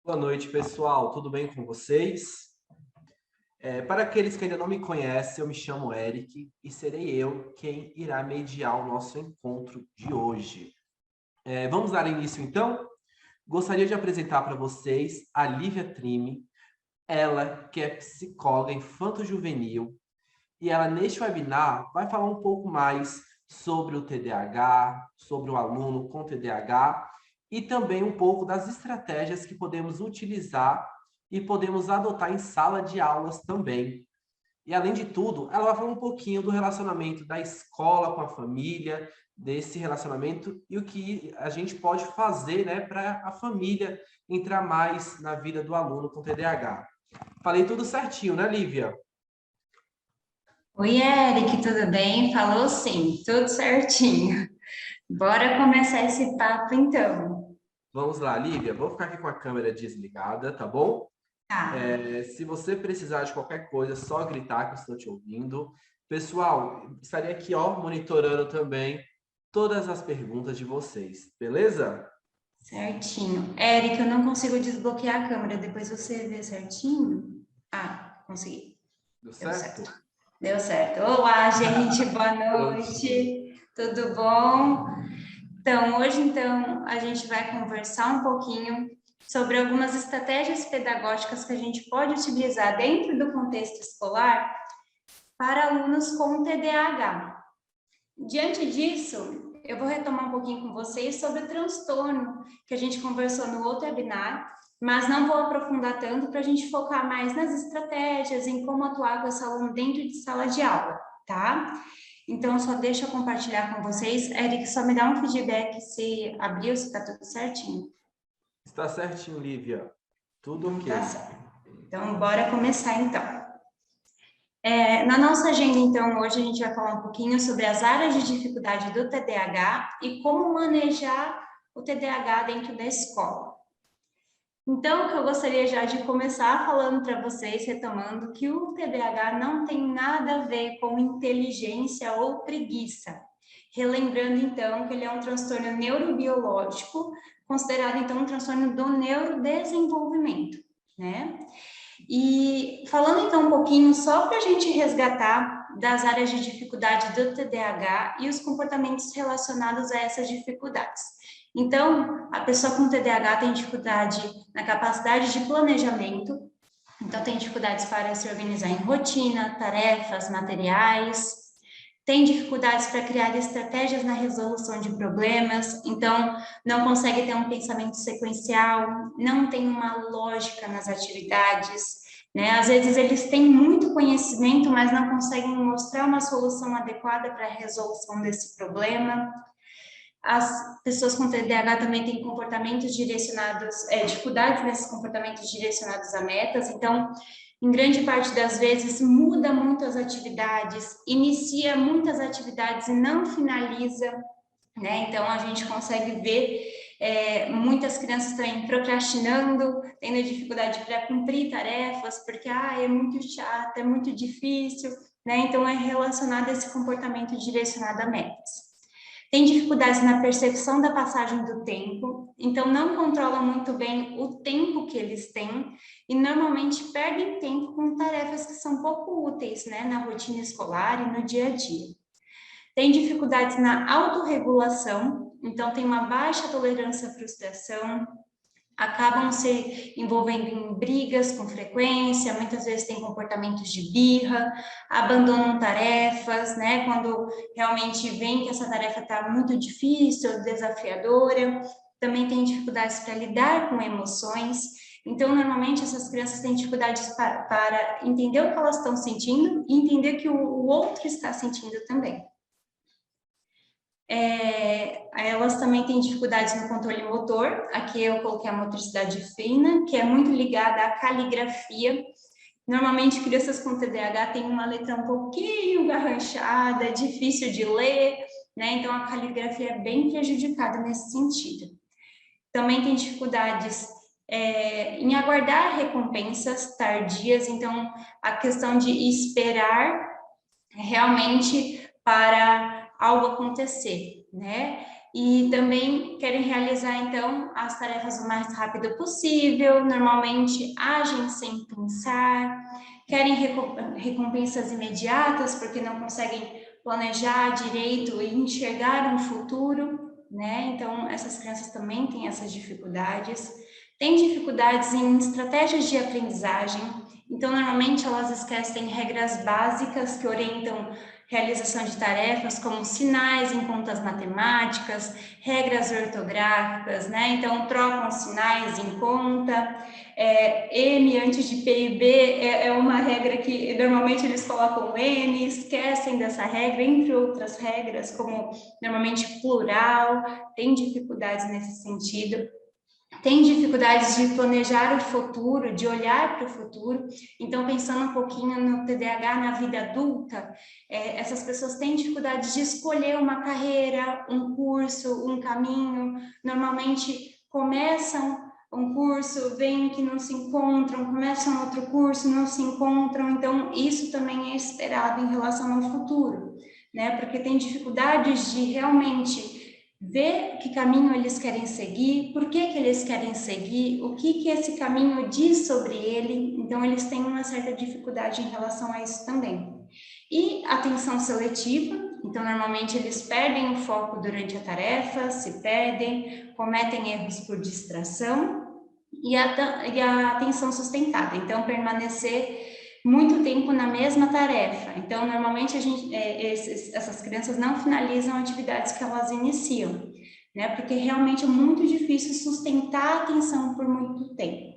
Boa noite, pessoal. Tudo bem com vocês? Para aqueles que ainda não me conhecem, eu me chamo Eric e serei eu quem irá mediar o nosso encontro de hoje. Vamos dar início, então? Gostaria de apresentar para vocês a Lívia Trime, ela que é psicóloga infanto-juvenil, e ela, neste webinar, vai falar um pouco mais sobre o TDAH, sobre o aluno com TDAH, e também um pouco das estratégias que podemos utilizar e podemos adotar em sala de aulas também. E, além de tudo, ela vai falar um pouquinho do relacionamento da escola com a família, desse relacionamento e o que a gente pode fazer, né, para a família entrar mais na vida do aluno com TDAH. Falei tudo certinho, né, Lívia? Oi, Eric, tudo bem? Falou sim, tudo certinho. Bora começar esse papo então. Vamos lá, Lívia. Vou ficar aqui com a câmera desligada, tá bom? Tá. Se você precisar de qualquer coisa, é só gritar que eu estou te ouvindo. Pessoal, estarei aqui, ó, monitorando também todas as perguntas de vocês, beleza? Certinho. Eric, eu não consigo desbloquear a câmera, depois você vê certinho? Ah, consegui. Deu Deu certo. certo? Deu certo. Olá, gente, boa Prontinho. noite. Tudo bom? Então, a gente vai conversar um pouquinho sobre algumas estratégias pedagógicas que a gente pode utilizar dentro do contexto escolar para alunos com TDAH. Diante disso, eu vou retomar um pouquinho com vocês sobre o transtorno que a gente conversou no outro webinar, mas não vou aprofundar tanto para a gente focar mais nas estratégias, em como atuar com esse aluno dentro de sala de aula, tá? Então, só deixa eu compartilhar com vocês. Eric, só me dá um feedback se abriu, se está tudo certinho. Está certinho, Lívia. Tudo Então, tá ok. certo. Então, bora começar então. Na nossa agenda, então, hoje a gente vai falar um pouquinho sobre as áreas de dificuldade do TDAH e como manejar o TDAH dentro da escola. Então, o que eu gostaria já de começar falando para vocês, retomando, que o TDAH não tem nada a ver com inteligência ou preguiça. Relembrando, então, que ele é um transtorno neurobiológico, considerado, então, um transtorno do neurodesenvolvimento, né? E falando então um pouquinho só para a gente resgatar das áreas de dificuldade do TDAH e os comportamentos relacionados a essas dificuldades. Então, a pessoa com TDAH tem dificuldade na capacidade de planejamento, então tem dificuldades para se organizar em rotina, tarefas, materiais, tem dificuldades para criar estratégias na resolução de problemas, então não consegue ter um pensamento sequencial, não tem uma lógica nas atividades, né? Às vezes eles têm muito conhecimento, mas não conseguem mostrar uma solução adequada para a resolução desse problema. As pessoas com TDAH também têm comportamentos direcionados, dificuldades nesses comportamentos direcionados a metas, então em grande parte das vezes, muda muito as atividades, inicia muitas atividades e não finaliza, né? Então, a gente consegue ver muitas crianças também procrastinando, tendo dificuldade para cumprir tarefas, porque é muito chato, é muito difícil, né? Então, é relacionado a esse comportamento direcionado a metas. Tem dificuldades na percepção da passagem do tempo, então não controla muito bem o tempo que eles têm e normalmente perdem tempo com tarefas que são pouco úteis, né, na rotina escolar e no dia a dia. Tem dificuldades na autorregulação, então tem uma baixa tolerância à frustração, acabam se envolvendo em brigas com frequência, muitas vezes têm comportamentos de birra, abandonam tarefas, né, quando realmente veem que essa tarefa está muito difícil, desafiadora, também têm dificuldades para lidar com emoções, então normalmente essas crianças têm dificuldades para entender o que elas estão sentindo e entender que o outro está sentindo também. Elas também têm dificuldades no controle motor, aqui eu coloquei a motricidade fina, que é muito ligada à caligrafia. Normalmente, crianças com TDAH têm uma letra um pouquinho garranchada, é difícil de ler, né? Então, a caligrafia é bem prejudicada nesse sentido. Também tem dificuldades em aguardar recompensas tardias, então, a questão de esperar realmente para algo acontecer, né? e também querem realizar, então, as tarefas o mais rápido possível, normalmente agem sem pensar, querem recompensas imediatas porque não conseguem planejar direito e enxergar um futuro, né? Então, essas crianças também têm essas dificuldades. Têm dificuldades em estratégias de aprendizagem, então, normalmente, elas esquecem regras básicas que orientam realização de tarefas, como sinais em contas matemáticas, regras ortográficas, né? Então, trocam sinais em conta. M antes de P e B é uma regra que normalmente eles colocam N, esquecem dessa regra, entre outras regras, como normalmente plural, tem dificuldades nesse sentido. Tem dificuldades de planejar o futuro, de olhar para o futuro. Então, pensando um pouquinho no TDAH na vida adulta, essas pessoas têm dificuldade de escolher uma carreira, um curso, um caminho. Normalmente, começam um curso, veem que não se encontram, começam outro curso, não se encontram. Então, isso também é esperado em relação ao futuro, né? Porque tem dificuldades de realmente ver que caminho eles querem seguir, por que eles querem seguir, o que esse caminho diz sobre ele. Então, eles têm uma certa dificuldade em relação a isso também. E atenção seletiva, então, normalmente eles perdem o foco durante a tarefa, se perdem, cometem erros por distração, e a atenção sustentada, então, permanecer muito tempo na mesma tarefa. Então, normalmente, essas crianças não finalizam atividades que elas iniciam, né? Porque realmente é muito difícil sustentar a atenção por muito tempo.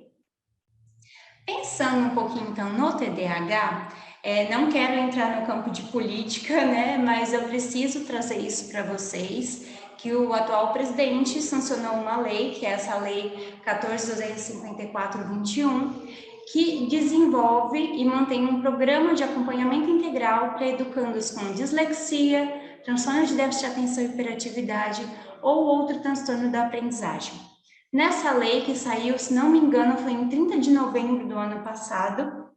Pensando um pouquinho, então, no TDAH, não quero entrar no campo de política, né? Mas eu preciso trazer isso para vocês, que o atual presidente sancionou uma lei, que é essa lei 14.254/21, que desenvolve e mantém um programa de acompanhamento integral para educandos com dislexia, transtorno de déficit de atenção e hiperatividade ou outro transtorno da aprendizagem. Nessa lei que saiu, se não me engano, foi em 30 de novembro do ano passado,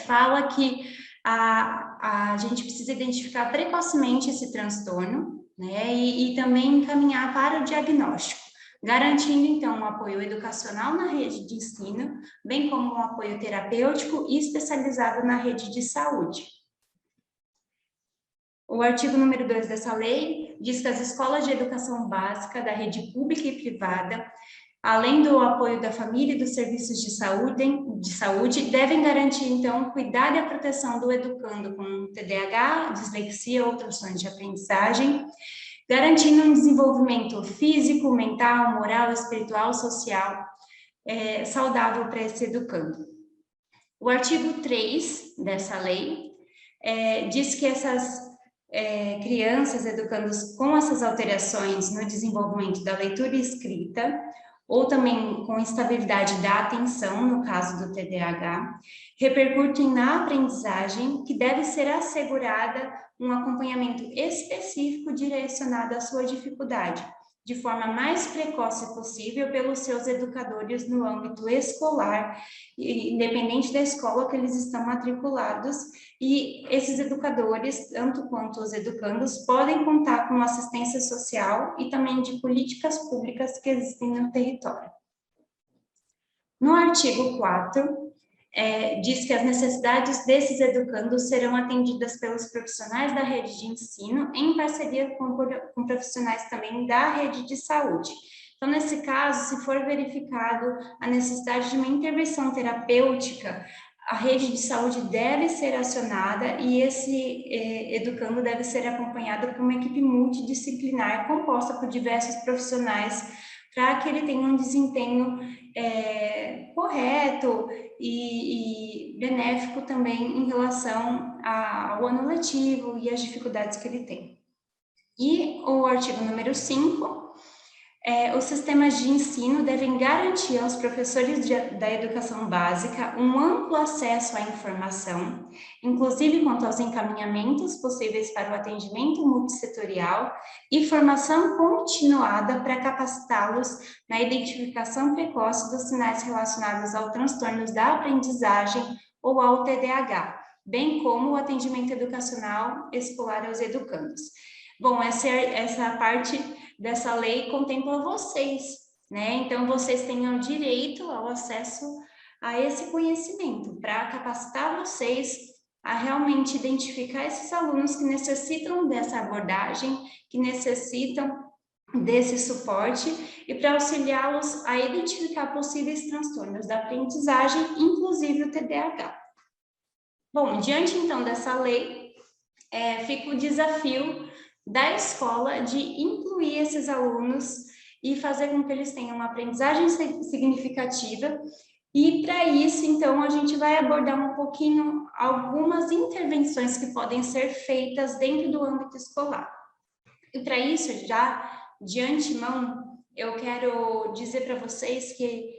fala que a gente precisa identificar precocemente esse transtorno, né, e também encaminhar para o diagnóstico, garantindo, então, um apoio educacional na rede de ensino, bem como um apoio terapêutico e especializado na rede de saúde. O artigo número 2 dessa lei diz que as escolas de educação básica da rede pública e privada, além do apoio da família e dos serviços de saúde, devem garantir, então, o cuidado e a proteção do educando com TDAH, dislexia ou transtorno de aprendizagem, garantindo um desenvolvimento físico, mental, moral, espiritual, social, saudável para esse educando. O artigo 3 dessa lei diz que essas crianças, educandos com essas alterações no desenvolvimento da leitura e escrita, ou também com instabilidade da atenção, no caso do TDAH, repercutem na aprendizagem, que deve ser assegurada um acompanhamento específico direcionado à sua dificuldade, de forma mais precoce possível pelos seus educadores no âmbito escolar, independente da escola que eles estão matriculados, e esses educadores, tanto quanto os educandos, podem contar com assistência social e também de políticas públicas que existem no território. No artigo 4, diz que as necessidades desses educandos serão atendidas pelos profissionais da rede de ensino, em parceria com profissionais também da rede de saúde. Então, nesse caso, se for verificado a necessidade de uma intervenção terapêutica, a rede de saúde deve ser acionada e esse educando deve ser acompanhado por uma equipe multidisciplinar composta por diversos profissionais para que ele tenha um desempenho correto e benéfico também em relação ao ano letivo e às dificuldades que ele tem. E o artigo número 5, os sistemas de ensino devem garantir aos professores da educação básica um amplo acesso à informação, inclusive quanto aos encaminhamentos possíveis para o atendimento multissetorial e formação continuada para capacitá-los na identificação precoce dos sinais relacionados aos transtornos da aprendizagem ou ao TDAH, bem como o atendimento educacional escolar aos educandos. Bom, essa parte dessa lei contempla vocês, né? Então, vocês têm o direito ao acesso a esse conhecimento, para capacitar vocês a realmente identificar esses alunos que necessitam dessa abordagem, que necessitam desse suporte e para auxiliá-los a identificar possíveis transtornos da aprendizagem, inclusive o TDAH. Bom, diante então dessa lei, fica o desafio da escola de incluir esses alunos e fazer com que eles tenham uma aprendizagem significativa. E para isso, então, a gente vai abordar um pouquinho algumas intervenções que podem ser feitas dentro do âmbito escolar. E para isso, já de antemão, eu quero dizer para vocês que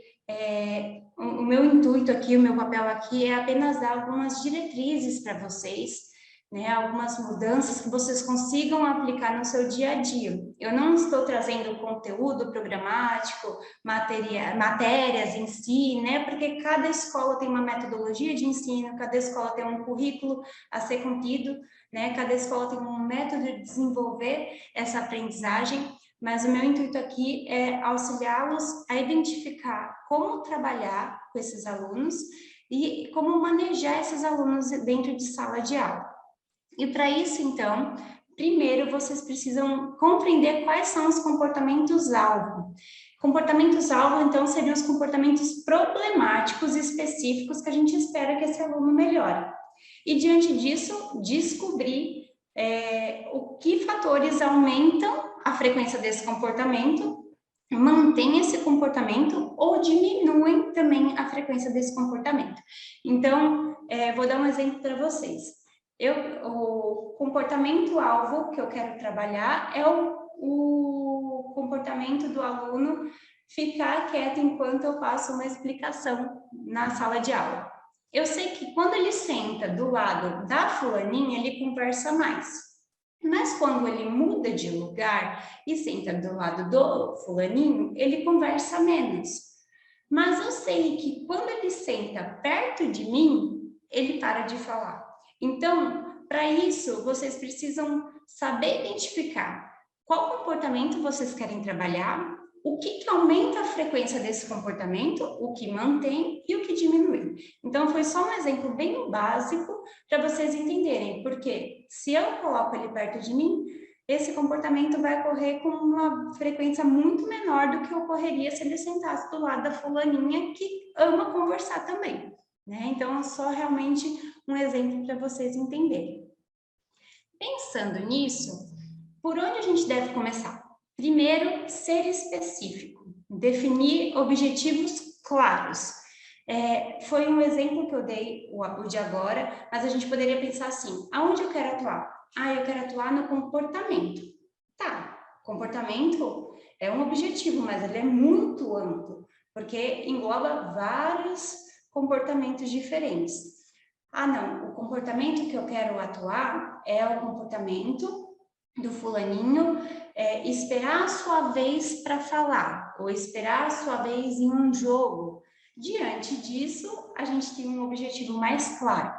o meu intuito aqui, o meu papel aqui é apenas dar algumas diretrizes para vocês, né, algumas mudanças que vocês consigam aplicar no seu dia a dia. Eu não estou trazendo conteúdo programático, matérias em si, né, porque cada escola tem uma metodologia de ensino, cada escola tem um currículo a ser cumprido, né, cada escola tem um método de desenvolver essa aprendizagem, mas o meu intuito aqui é auxiliá-los a identificar como trabalhar com esses alunos e como manejar esses alunos dentro de sala de aula. E para isso, então, primeiro vocês precisam compreender quais são os comportamentos-alvo. Comportamentos-alvo, então, seriam os comportamentos problemáticos específicos que a gente espera que esse aluno melhore. E, diante disso, descobrir o que fatores aumentam a frequência desse comportamento, mantém esse comportamento ou diminuem também a frequência desse comportamento. Então, vou dar um exemplo para vocês. O comportamento-alvo que eu quero trabalhar é o comportamento do aluno ficar quieto enquanto eu faço uma explicação na sala de aula. Eu sei que quando ele senta do lado da fulaninha, ele conversa mais. Mas quando ele muda de lugar e senta do lado do fulaninho, ele conversa menos. Mas eu sei que quando ele senta perto de mim, ele para de falar. Então, para isso, vocês precisam saber identificar qual comportamento vocês querem trabalhar, o que aumenta a frequência desse comportamento, o que mantém e o que diminui. Então, foi só um exemplo bem básico para vocês entenderem, porque se eu coloco ele perto de mim, esse comportamento vai ocorrer com uma frequência muito menor do que ocorreria se ele sentasse do lado da fulaninha que ama conversar também, né? Então, é só realmente um exemplo para vocês entenderem. Pensando nisso, por onde a gente deve começar? Primeiro, ser específico, definir objetivos claros. Foi um exemplo que eu dei, o de agora, mas a gente poderia pensar assim, aonde eu quero atuar? Eu quero atuar no comportamento. Tá, comportamento é um objetivo, mas ele é muito amplo, porque engloba vários comportamentos diferentes. Não, o comportamento que eu quero atuar é o comportamento do fulaninho esperar a sua vez para falar, ou esperar a sua vez em um jogo. Diante disso, a gente tem um objetivo mais claro.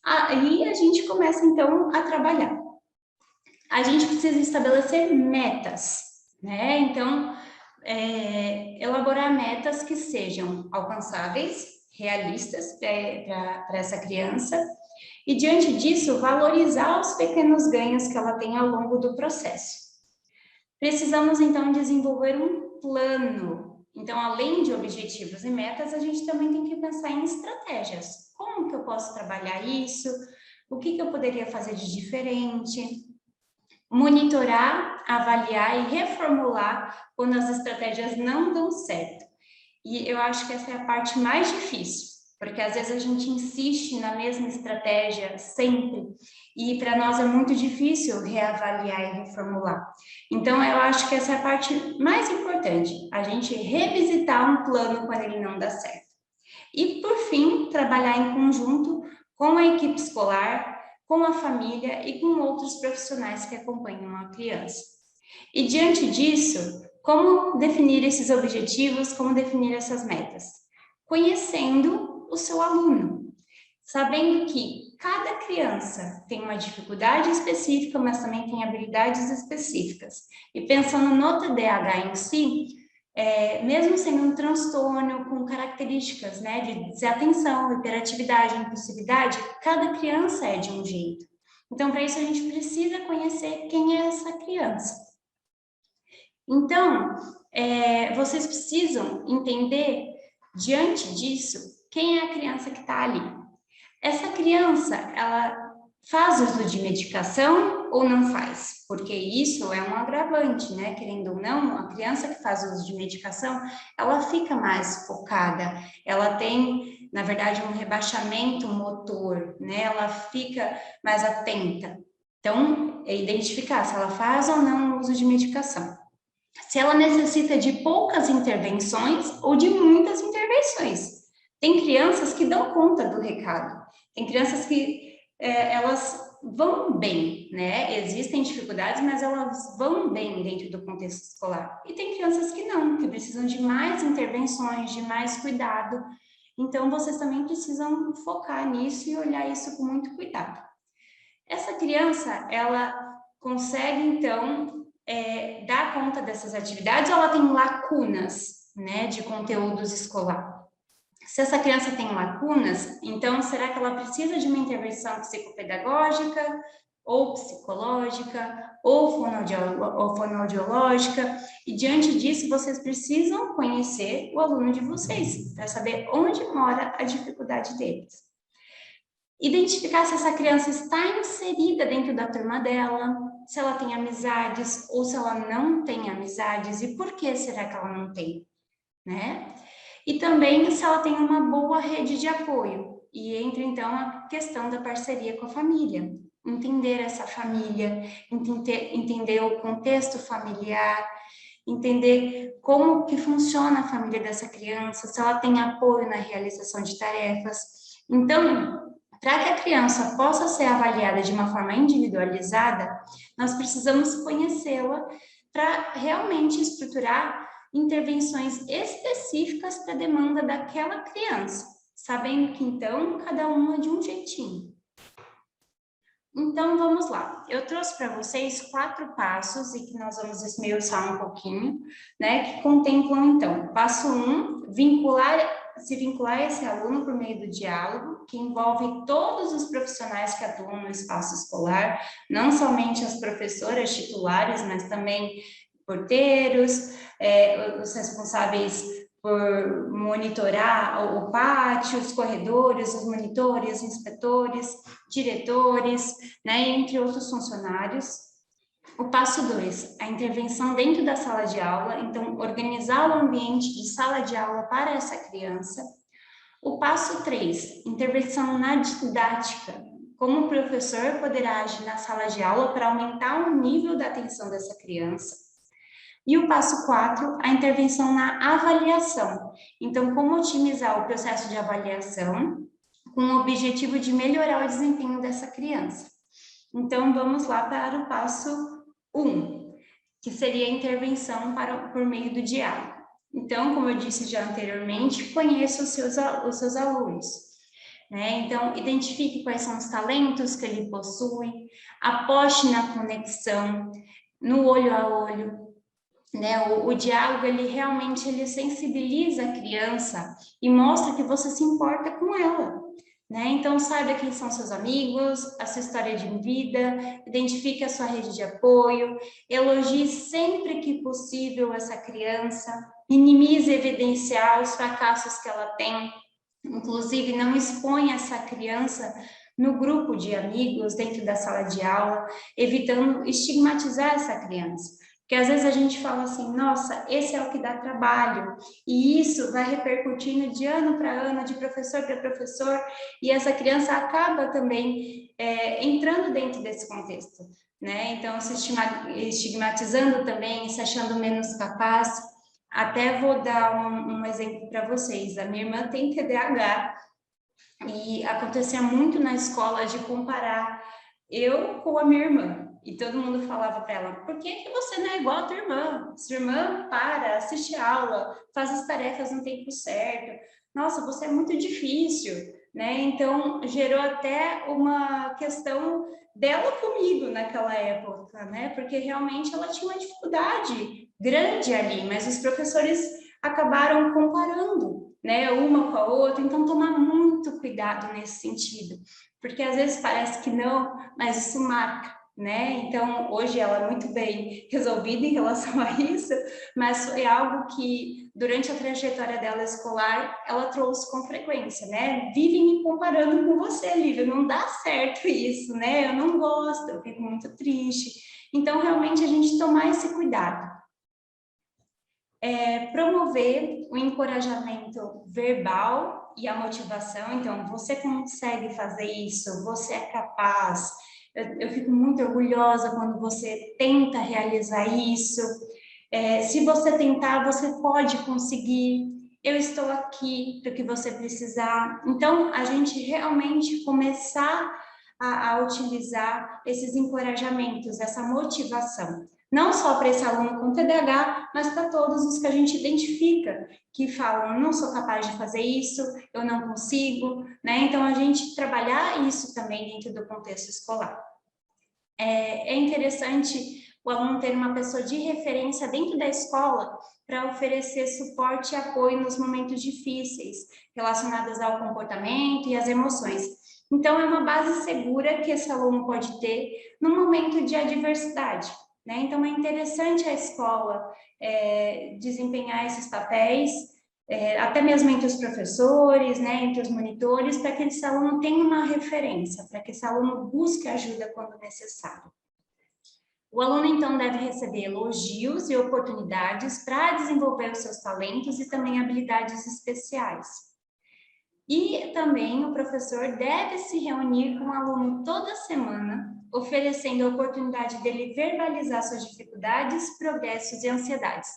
Aí a gente começa, então, a trabalhar. A gente precisa estabelecer metas, né? Então, elaborar metas que sejam alcançáveis, realistas para essa criança, e diante disso, valorizar os pequenos ganhos que ela tem ao longo do processo. Precisamos, então, desenvolver um plano. Então, além de objetivos e metas, a gente também tem que pensar em estratégias. Como que eu posso trabalhar isso? O que eu poderia fazer de diferente? Monitorar, avaliar e reformular quando as estratégias não dão certo. E eu acho que essa é a parte mais difícil, porque às vezes a gente insiste na mesma estratégia sempre, e para nós é muito difícil reavaliar e reformular. Então, eu acho que essa é a parte mais importante, a gente revisitar um plano quando ele não dá certo. E, por fim, trabalhar em conjunto com a equipe escolar, com a família e com outros profissionais que acompanham a criança. E, diante disso, como definir esses objetivos, como definir essas metas? Conhecendo o seu aluno. sabendo que cada criança tem uma dificuldade específica, mas também tem habilidades específicas. E pensando no TDAH em si, mesmo sendo um transtorno com características, né, de desatenção, hiperatividade, impulsividade, cada criança é de um jeito. Então, para isso, a gente precisa conhecer quem é essa criança. Então, vocês precisam entender, diante disso, quem é a criança que está ali. Essa criança, ela faz uso de medicação ou não faz? Porque isso é um agravante, né? Querendo ou não, a criança que faz uso de medicação, ela fica mais focada, ela tem, na verdade, um rebaixamento motor, né? Ela fica mais atenta. Então, é identificar se ela faz ou não uso de medicação. Se ela necessita de poucas intervenções ou de muitas intervenções. Tem crianças que dão conta do recado. Tem crianças que elas vão bem, né? Existem dificuldades, mas elas vão bem dentro do contexto escolar. E tem crianças que não, que precisam de mais intervenções, de mais cuidado. Então, vocês também precisam focar nisso e olhar isso com muito cuidado. Essa criança, ela consegue, então, dar conta dessas atividades ou ela tem lacunas, né, de conteúdos escolar? Se essa criança tem lacunas, então será que ela precisa de uma intervenção psicopedagógica, ou psicológica, ou fonoaudiológica? E diante disso, vocês precisam conhecer o aluno de vocês, para saber onde mora a dificuldade deles. Identificar se essa criança está inserida dentro da turma dela, se ela tem amizades ou se ela não tem amizades e por que será que ela não tem, né? E também se ela tem uma boa rede de apoio. E entra, então, a questão da parceria com a família. Entender essa família, entender o contexto familiar, entender como que funciona a família dessa criança, se ela tem apoio na realização de tarefas. Então, para que a criança possa ser avaliada de uma forma individualizada, nós precisamos conhecê-la para realmente estruturar intervenções específicas para a demanda daquela criança, sabendo que, então, cada uma é de um jeitinho. Então, vamos lá. Eu trouxe para vocês 4 passos e que nós vamos esmiuçar um pouquinho, né, que contemplam, então, passo 1, se vincular esse aluno por meio do diálogo, que envolve todos os profissionais que atuam no espaço escolar, não somente as professoras titulares, mas também porteiros, os responsáveis por monitorar o pátio, os corredores, os monitores, inspetores, diretores, né, entre outros funcionários. O passo 2, a intervenção dentro da sala de aula, então, organizar o ambiente de sala de aula para essa criança. O passo 3, intervenção na didática, como o professor poderá agir na sala de aula para aumentar o nível da atenção dessa criança. E o passo 4, a intervenção na avaliação. Então, como otimizar o processo de avaliação com o objetivo de melhorar o desempenho dessa criança. Então, vamos lá para o passo 1, que seria a intervenção por meio do diálogo. Então, como eu disse já anteriormente, conheça os seus alunos. Né? Então, identifique quais são os talentos que ele possui, aposte na conexão, no olho a olho. Né? O diálogo, ele realmente sensibiliza a criança e mostra que você se importa com ela. Né? Então, saiba quem são seus amigos, a sua história de vida, identifique a sua rede de apoio, elogie sempre que possível essa criança, minimize evidenciar os fracassos que ela tem, inclusive não exponha essa criança no grupo de amigos dentro da sala de aula, evitando estigmatizar essa criança. Porque às vezes a gente fala assim, nossa, esse é o que dá trabalho, e isso vai repercutindo de ano para ano, de professor para professor, e essa criança acaba também entrando dentro desse contexto, né? Então, se estigmatizando também, se achando menos capaz. Até vou dar um exemplo para vocês. A minha irmã tem TDAH, e acontecia muito na escola de comparar eu com a minha irmã. E todo mundo falava para ela, por que você não é igual a tua irmã? Sua irmã assiste aula, faz as tarefas no tempo certo. Nossa, você é muito difícil, né? Então, gerou até uma questão dela comigo naquela época, né? Porque realmente ela tinha uma dificuldade grande ali, mas os professores acabaram comparando, né, uma com a outra, então tomar muito cuidado nesse sentido, porque às vezes parece que não, mas isso marca, né? Então, hoje ela é muito bem resolvida em relação a isso, mas foi algo que, durante a trajetória dela escolar, ela trouxe com frequência, né? Vive me comparando com você, Lívia, não dá certo isso, né? Eu não gosto, eu fico muito triste. Então, realmente, a gente tomar esse cuidado. Promover o encorajamento verbal e a motivação. Então, você consegue fazer isso, você é capaz. Eu fico muito orgulhosa quando você tenta realizar isso. Se você tentar, você pode conseguir. Eu estou aqui para o que você precisar. Então, a gente realmente começar a utilizar esses encorajamentos, essa motivação. Não só para esse aluno com TDAH, mas para todos os que a gente identifica, que falam, não sou capaz de fazer isso, eu não consigo, né? Então, a gente trabalhar isso também dentro do contexto escolar. É interessante o aluno ter uma pessoa de referência dentro da escola para oferecer suporte e apoio nos momentos difíceis, relacionados ao comportamento e às emoções. Então, é uma base segura que esse aluno pode ter no momento de adversidade, né? Então, é interessante a escola desempenhar esses papéis, até mesmo entre os professores, né, entre os monitores, para que esse aluno tenha uma referência, para que esse aluno busque ajuda quando necessário. O aluno, então, deve receber elogios e oportunidades para desenvolver os seus talentos e também habilidades especiais. E também o professor deve se reunir com o aluno toda semana, oferecendo a oportunidade dele verbalizar suas dificuldades, progressos e ansiedades.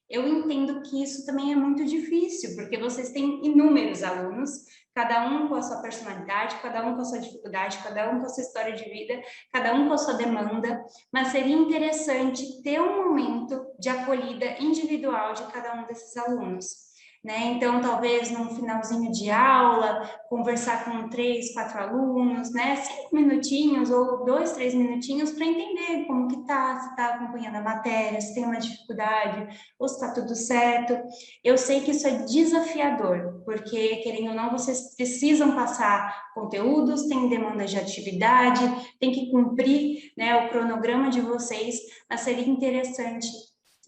Eu entendo que isso também é muito difícil, porque vocês têm inúmeros alunos, cada um com a sua personalidade, cada um com a sua dificuldade, cada um com a sua história de vida, cada um com a sua demanda, mas seria interessante ter um momento de acolhida individual de cada um desses alunos, né? Então, talvez num finalzinho de aula, conversar com 3, 4 alunos, né? 5 minutinhos ou 2, 3 minutinhos para entender como que tá, se está acompanhando a matéria, se tem uma dificuldade, ou se está tudo certo. Eu sei que isso é desafiador, porque, querendo ou não, vocês precisam passar conteúdos, tem demandas de atividade, tem que cumprir, né, o cronograma de vocês, mas seria interessante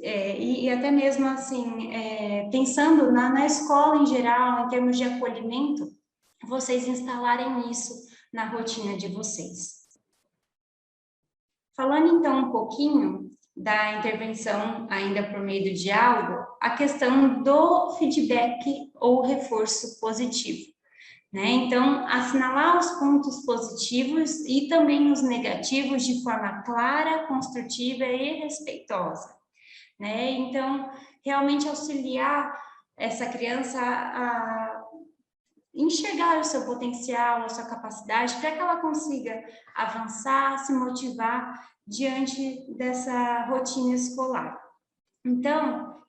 e até mesmo assim, pensando na escola em geral, em termos de acolhimento, vocês instalarem isso na rotina de vocês. Falando então um pouquinho da intervenção ainda por meio do diálogo, a questão do feedback ou reforço positivo, né? Então, assinalar os pontos positivos e também os negativos de forma clara, construtiva e respeitosa, né? Então, realmente auxiliar essa criança a enxergar o seu potencial, a sua capacidade, para que ela consiga avançar, se motivar diante dessa rotina escolar. Então,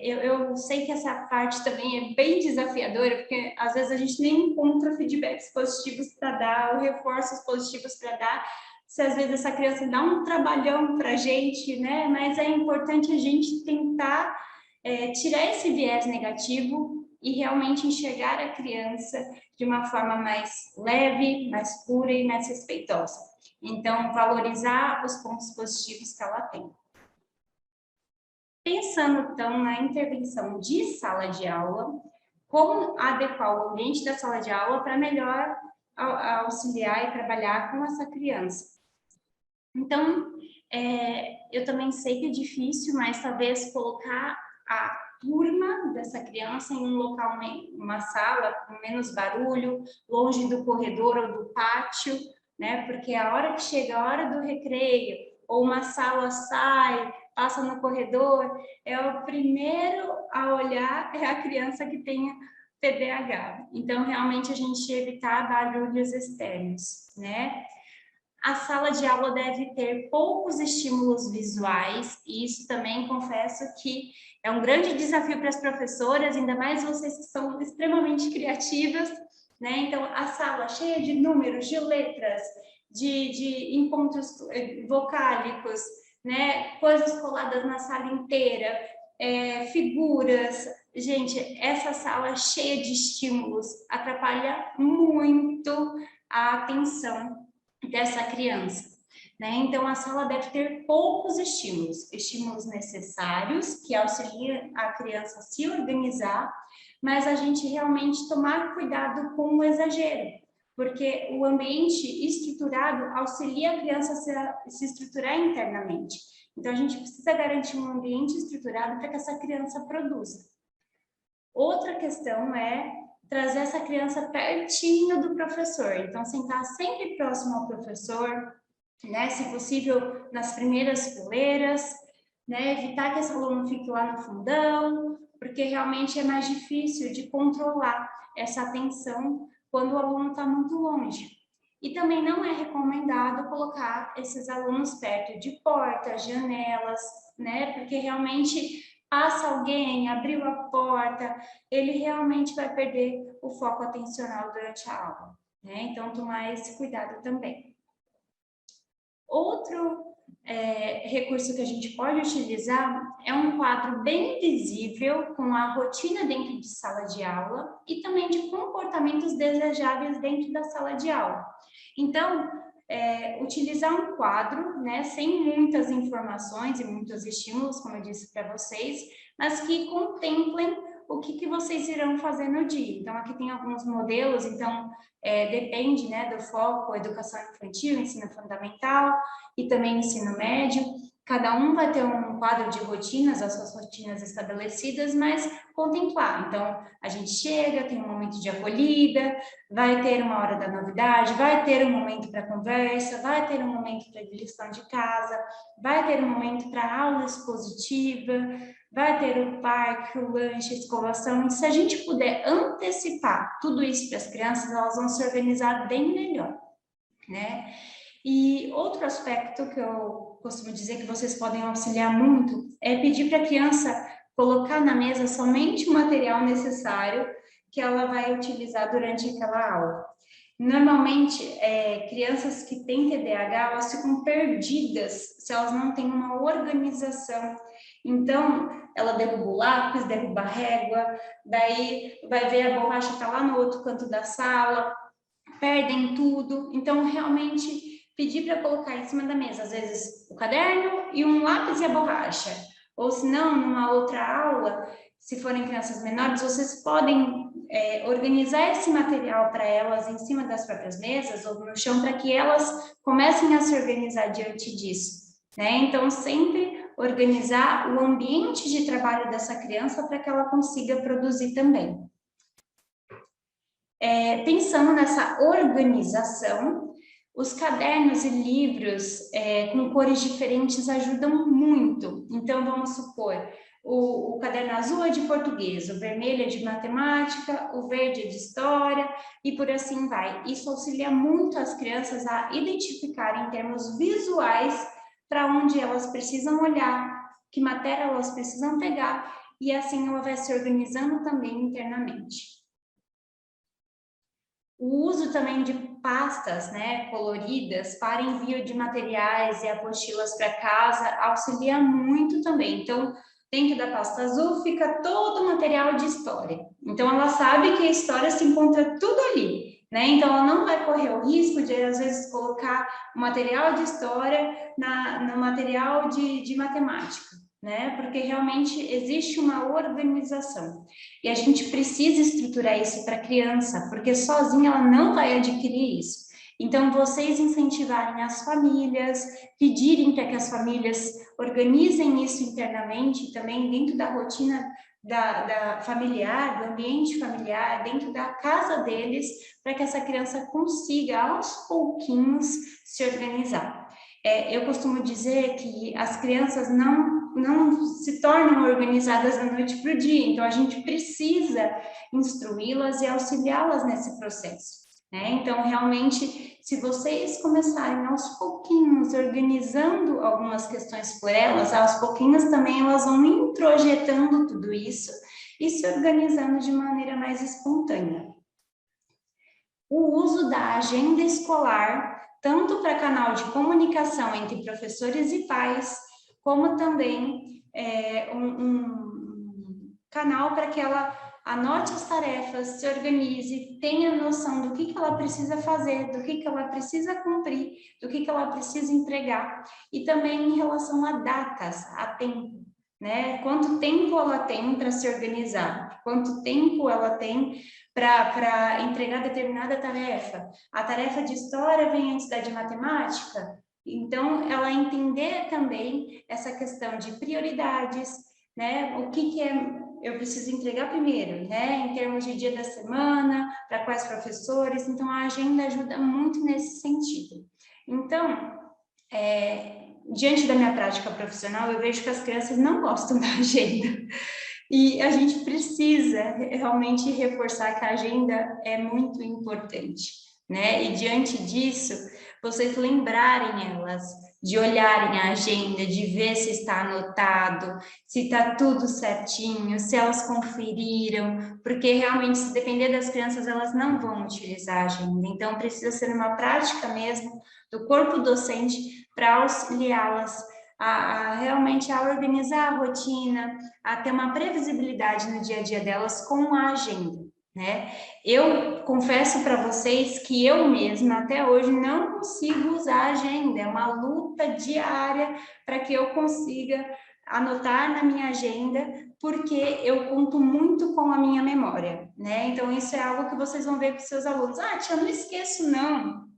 eu sei que essa parte também é bem desafiadora, porque às vezes a gente nem encontra feedbacks positivos para dar, ou reforços positivos para dar, se às vezes essa criança dá um trabalhão para a gente, né? Mas é importante a gente tentar tirar esse viés negativo e realmente enxergar a criança de uma forma mais leve, mais pura e mais respeitosa. Então, valorizar os pontos positivos que ela tem. Pensando, então, na intervenção de sala de aula, como adequar o ambiente da sala de aula para melhor auxiliar e trabalhar com essa criança. Então, eu também sei que é difícil, mas talvez colocar a turma dessa criança em um local, uma sala com menos barulho, longe do corredor ou do pátio, né? Porque a hora que chega a hora do recreio, ou uma sala sai, passa no corredor, o primeiro a olhar é a criança que tenha TDAH. Então, realmente, a gente evitar barulhos externos, né? A sala de aula deve ter poucos estímulos visuais, e isso também confesso que é um grande desafio para as professoras, ainda mais vocês que são extremamente criativas, né? Então, a sala cheia de números, de letras, de encontros vocálicos, né? Coisas coladas na sala inteira, figuras. Gente, essa sala cheia de estímulos atrapalha muito a atenção dessa criança, né? Então, a sala deve ter poucos estímulos necessários que auxiliem a criança a se organizar, mas a gente realmente tomar cuidado com o exagero, porque o ambiente estruturado auxilia a criança a se estruturar internamente. Então, a gente precisa garantir um ambiente estruturado para que essa criança produza. Outra questão é trazer essa criança pertinho do professor. Então, sentar sempre próximo ao professor, né? Se possível, nas primeiras fileiras, né? Evitar que esse aluno fique lá no fundão, porque realmente é mais difícil de controlar essa atenção quando o aluno está muito longe. E também não é recomendado colocar esses alunos perto de portas, janelas, né? Porque realmente passa alguém, abriu a porta, ele realmente vai perder o foco atencional durante a aula, né? Então, tomar esse cuidado também. Outro recurso que a gente pode utilizar é um quadro bem visível com a rotina dentro de sala de aula e também de comportamentos desejáveis dentro da sala de aula. Então, utilizar um quadro, né, sem muitas informações e muitos estímulos, como eu disse para vocês, mas que contemplem o que vocês irão fazer no dia. Então, aqui tem alguns modelos, então, depende, né, do foco, educação infantil, ensino fundamental e também ensino médio. Cada um vai ter um quadro de rotinas, as suas rotinas estabelecidas, mas contemplar. Então, a gente chega, tem um momento de acolhida, vai ter uma hora da novidade, vai ter um momento para conversa, vai ter um momento para lição de casa, vai ter um momento para aula expositiva, vai ter o parque, o lanche, a escovação. E se a gente puder antecipar tudo isso para as crianças, elas vão se organizar bem melhor, né? E outro aspecto que eu costumo dizer que vocês podem auxiliar muito é pedir para a criança colocar na mesa somente o material necessário que ela vai utilizar durante aquela aula. Normalmente, crianças que têm TDAH, elas ficam perdidas se elas não têm uma organização. Então, ela derruba o lápis, derruba a régua, daí vai ver a borracha está lá no outro canto da sala, perdem tudo. Então, realmente, pedir para colocar em cima da mesa, às vezes, o caderno e um lápis e a borracha. Ou, se não, numa outra aula, se forem crianças menores, vocês podem organizar esse material para elas em cima das próprias mesas ou no chão, para que elas comecem a se organizar diante disso, né? Então, sempre organizar o ambiente de trabalho dessa criança para que ela consiga produzir também. Pensando nessa organização, os cadernos e livros com cores diferentes ajudam muito. Então, vamos supor, o caderno azul é de português, o vermelho é de matemática, o verde é de história e por assim vai. Isso auxilia muito as crianças a identificarem em termos visuais para onde elas precisam olhar, que matéria elas precisam pegar e assim ela vai se organizando também internamente. O uso também de pastas, né, coloridas para envio de materiais e apostilas para casa auxilia muito também. Então, dentro da pasta azul fica todo o material de história. Então, ela sabe que a história se encontra tudo ali, né? Então, ela não vai correr o risco de, às vezes, colocar o material de história no material de matemática, né? Porque realmente existe uma organização. E a gente precisa estruturar isso para a criança, porque sozinha ela não vai adquirir isso. Então, vocês incentivarem as famílias, pedirem para que as famílias organizem isso internamente, também dentro da rotina da familiar, do ambiente familiar, dentro da casa deles, para que essa criança consiga, aos pouquinhos, se organizar. Eu costumo dizer que as crianças não se tornam organizadas da noite para o dia, então a gente precisa instruí-las e auxiliá-las nesse processo, né? Então, realmente, se vocês começarem aos pouquinhos organizando algumas questões por elas, aos pouquinhos também elas vão introjetando tudo isso e se organizando de maneira mais espontânea. o uso da agenda escolar, tanto para canal de comunicação entre professores e pais, como também um canal para que ela anote as tarefas, se organize, tenha noção do que ela precisa fazer, do que ela precisa cumprir, do que ela precisa entregar, e também em relação a datas, a tempo, né? Quanto tempo ela tem para se organizar, quanto tempo ela tem para entregar determinada tarefa. A tarefa de história vem antes da de matemática, então ela entender também essa questão de prioridades, né? O que eu preciso entregar primeiro, né? Em termos de dia da semana, para quais professores. Então, a agenda ajuda muito nesse sentido. Então, diante da minha prática profissional, eu vejo que as crianças não gostam da agenda. E a gente precisa realmente reforçar que a agenda é muito importante, né? E diante disso, vocês lembrarem elas de olharem a agenda, de ver se está anotado, se está tudo certinho, se elas conferiram, porque realmente, se depender das crianças, elas não vão utilizar a agenda. Então, precisa ser uma prática mesmo do corpo docente para auxiliá-las realmente a organizar a rotina, a ter uma previsibilidade no dia a dia delas com a agenda, né? Eu confesso para vocês que eu mesma, até hoje, não consigo usar a agenda, é uma luta diária para que eu consiga anotar na minha agenda, porque eu conto muito com a minha memória, né? Então, isso é algo que vocês vão ver com seus alunos. Tia, eu não esqueço, não.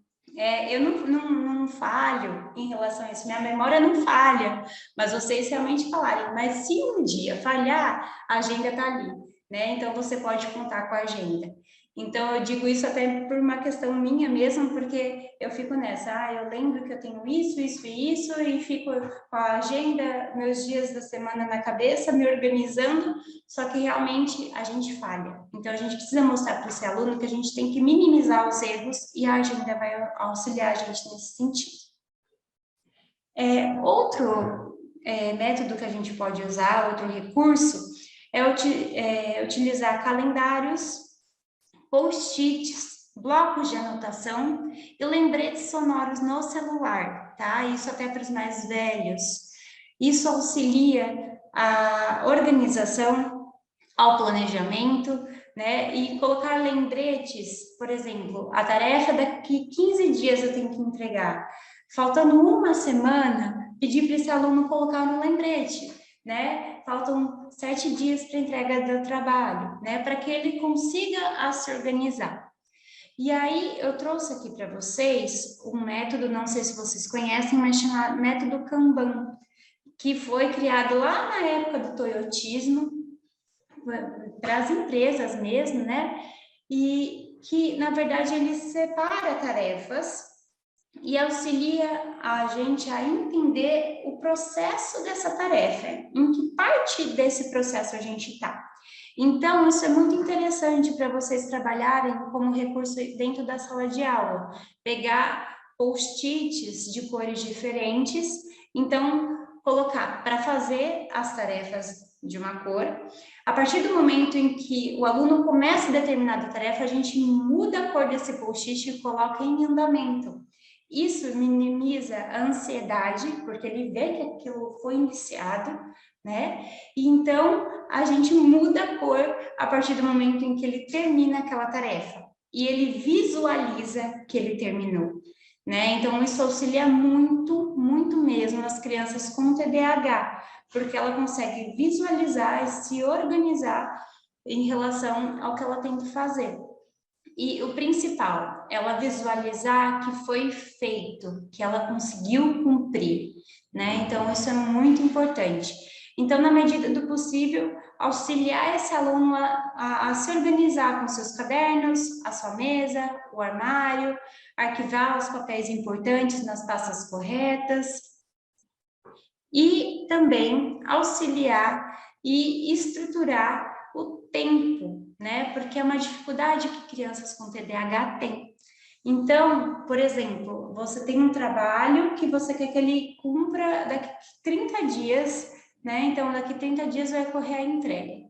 Eu não falho em relação a isso, minha memória não falha, mas vocês realmente falarem, mas se um dia falhar, a agenda está ali, né? Então, você pode contar com a agenda. Então, eu digo isso até por uma questão minha mesmo, porque eu fico nessa, eu lembro que eu tenho isso, isso e isso, e fico com a agenda, meus dias da semana na cabeça, me organizando, só que realmente a gente falha. Então, a gente precisa mostrar para esse aluno que a gente tem que minimizar os erros e a agenda vai auxiliar a gente nesse sentido. Outro método que a gente pode usar, outro recurso, é utilizar calendários, post-its, blocos de anotação e lembretes sonoros no celular, tá? Isso até para os mais velhos. Isso auxilia a organização, ao planejamento, né? E colocar lembretes, por exemplo, a tarefa daqui 15 dias eu tenho que entregar. Faltando uma semana, pedir para esse aluno colocar no lembrete, né? Faltam 7 dias para entrega do trabalho, né? Para que ele consiga se organizar. E aí, eu trouxe aqui para vocês um método, não sei se vocês conhecem, mas chamado método Kanban, que foi criado lá na época do toyotismo, para as empresas mesmo, né? E que, na verdade, ele separa tarefas e auxilia a gente a entender o processo dessa tarefa, em que parte desse processo a gente está. Então, isso é muito interessante para vocês trabalharem como recurso dentro da sala de aula. Pegar post-its de cores diferentes, então, colocar para fazer as tarefas de uma cor. A partir do momento em que o aluno começa determinada tarefa, a gente muda a cor desse post-it e coloca em andamento. Isso minimiza a ansiedade, porque ele vê que aquilo foi iniciado, né? E então, a gente muda a cor a partir do momento em que ele termina aquela tarefa. E ele visualiza que ele terminou, né? Então, isso auxilia muito, muito mesmo as crianças com TDAH, porque ela consegue visualizar e se organizar em relação ao que ela tem que fazer. E o principal, ela visualizar que foi feito, que ela conseguiu cumprir, né? Então, isso é muito importante. Então, na medida do possível, auxiliar esse aluno a se organizar com seus cadernos, a sua mesa, o armário, arquivar os papéis importantes nas pastas corretas, e também auxiliar e estruturar o tempo, né? Porque é uma dificuldade que crianças com TDAH têm. Então, por exemplo, você tem um trabalho que você quer que ele cumpra daqui 30 dias, né? Então, daqui 30 dias vai ocorrer a entrega.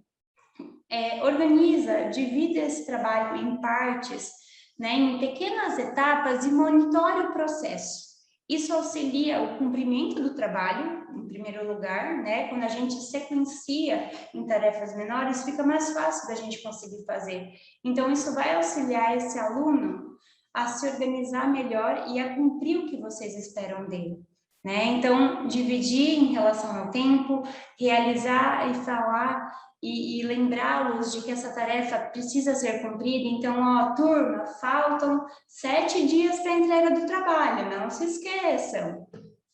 Organiza, divide esse trabalho em partes, né, em pequenas etapas e monitore o processo. Isso auxilia o cumprimento do trabalho, em primeiro lugar, né? Quando a gente sequencia em tarefas menores, fica mais fácil da gente conseguir fazer. Então, isso vai auxiliar esse aluno a se organizar melhor e a cumprir o que vocês esperam dele, né? Então, dividir em relação ao tempo, realizar e falar e lembrá-los de que essa tarefa precisa ser cumprida. Então, ó, turma, faltam 7 dias para a entrega do trabalho, não se esqueçam.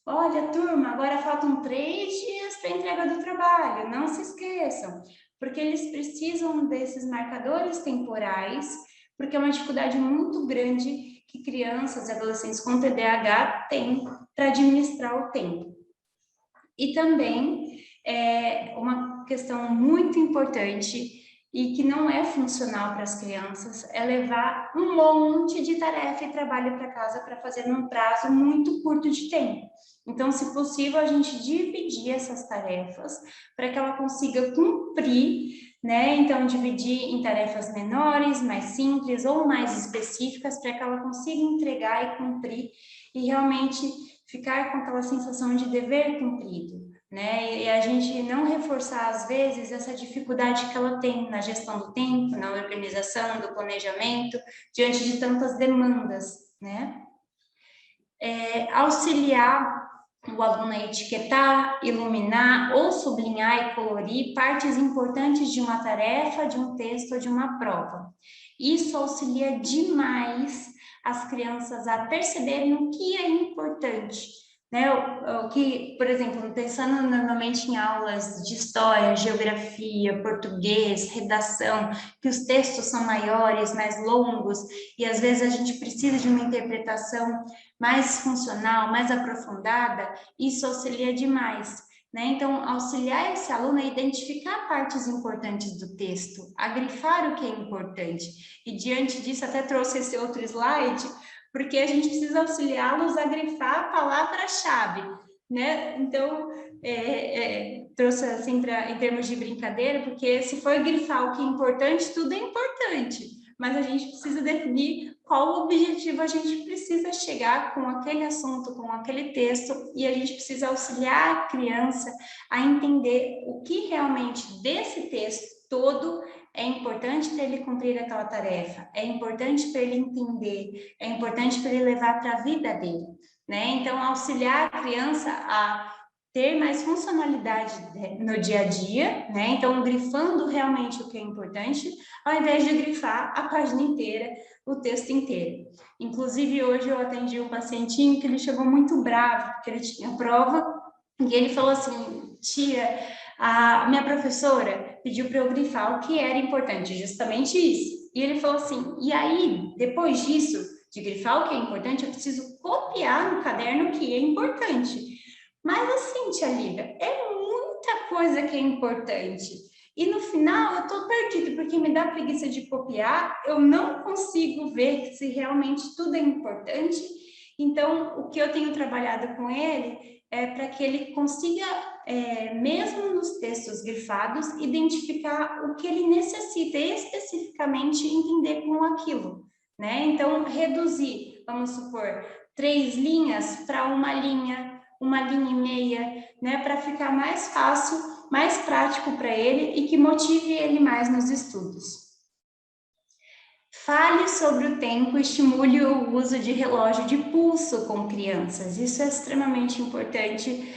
Olha, turma, agora faltam 3 dias para a entrega do trabalho, não se esqueçam, porque eles precisam desses marcadores temporais, porque é uma dificuldade muito grande que crianças e adolescentes com TDAH têm para administrar o tempo. E também uma questão muito importante e que não é funcional para as crianças é levar um monte de tarefa e trabalho para casa para fazer num prazo muito curto de tempo. Então, se possível, a gente dividir essas tarefas para que ela consiga cumprir, né? Então, dividir em tarefas menores, mais simples ou mais específicas para que ela consiga entregar e cumprir e realmente ficar com aquela sensação de dever cumprido, né? E a gente não reforçar, às vezes, essa dificuldade que ela tem na gestão do tempo, na organização, do planejamento, diante de tantas demandas, né? Auxiliar o aluno a etiquetar, iluminar ou sublinhar e colorir partes importantes de uma tarefa, de um texto ou de uma prova. Isso auxilia demais as crianças a perceberem o que é importante, né? O que, por exemplo, pensando normalmente em aulas de história, geografia, português, redação, que os textos são maiores, mais longos, e às vezes a gente precisa de uma interpretação mais funcional, mais aprofundada, isso auxilia demais, né? Então, auxiliar esse aluno a identificar partes importantes do texto, a grifar o que é importante. E diante disso, até trouxe esse outro slide, porque a gente precisa auxiliá-los a grifar a palavra-chave, né? Então, trouxe assim em termos de brincadeira, porque se for grifar o que é importante, tudo é importante, mas a gente precisa definir qual objetivo a gente precisa chegar com aquele assunto, com aquele texto, e a gente precisa auxiliar a criança a entender o que realmente desse texto todo é importante para ele cumprir aquela tarefa, é importante para ele entender, é importante para ele levar para a vida dele, né? Então, auxiliar a criança a ter mais funcionalidade no dia a dia, né? Então, grifando realmente o que é importante, ao invés de grifar a página inteira, o texto inteiro. Inclusive, hoje eu atendi um pacientinho que ele chegou muito bravo, porque ele tinha prova, e ele falou assim, tia, a minha professora pediu para eu grifar o que era importante, justamente isso. E ele falou assim, e aí, depois disso, de grifar o que é importante, eu preciso copiar no caderno o que é importante. Mas assim, tia Lívia, é muita coisa que é importante. E no final eu estou perdido, porque me dá preguiça de copiar, eu não consigo ver se realmente tudo é importante. Então, o que eu tenho trabalhado com ele é para que ele consiga, mesmo nos textos grifados, identificar o que ele necessita especificamente entender com aquilo, né? Então, reduzir, vamos supor, 3 linhas para uma linha e meia, né? Para ficar mais fácil, mais prático para ele e que motive ele mais nos estudos. Fale sobre o tempo e estimule o uso de relógio de pulso com crianças. Isso é extremamente importante,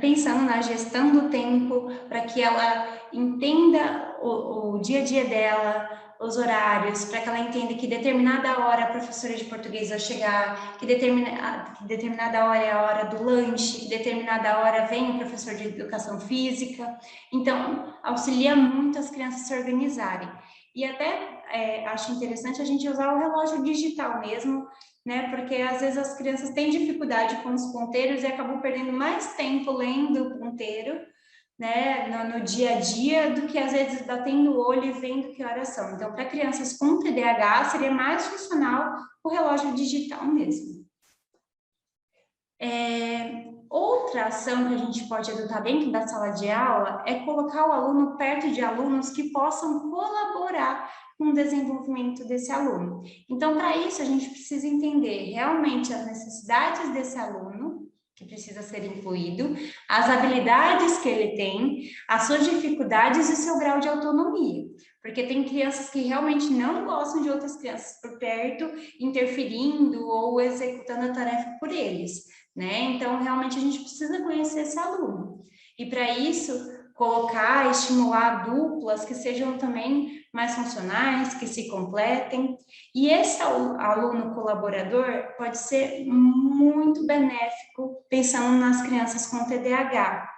pensando na gestão do tempo, para que ela entenda o dia a dia dela, os horários, para que ela entenda que determinada hora a professora de português vai chegar, que determinada hora é a hora do lanche, que determinada hora vem o professor de educação física. Então, auxilia muito as crianças a se organizarem. E até acho interessante a gente usar o relógio digital mesmo, né? Porque às vezes as crianças têm dificuldade com os ponteiros e acabam perdendo mais tempo lendo o ponteiro, né? No dia a dia, do que às vezes batendo o olho e vendo que horas são. Então, para crianças com TDAH, seria mais funcional o relógio digital mesmo. Outra ação que a gente pode adotar dentro da sala de aula é colocar o aluno perto de alunos que possam colaborar com o desenvolvimento desse aluno. Então, para isso, a gente precisa entender realmente as necessidades desse aluno, que precisa ser incluído, as habilidades que ele tem, as suas dificuldades e seu grau de autonomia. Porque tem crianças que realmente não gostam de outras crianças por perto, interferindo ou executando a tarefa por eles, né? Então, realmente, a gente precisa conhecer esse aluno. E para isso, colocar, estimular duplas que sejam também mais funcionais, que se completem. E esse aluno colaborador pode ser muito benéfico pensando nas crianças com TDAH,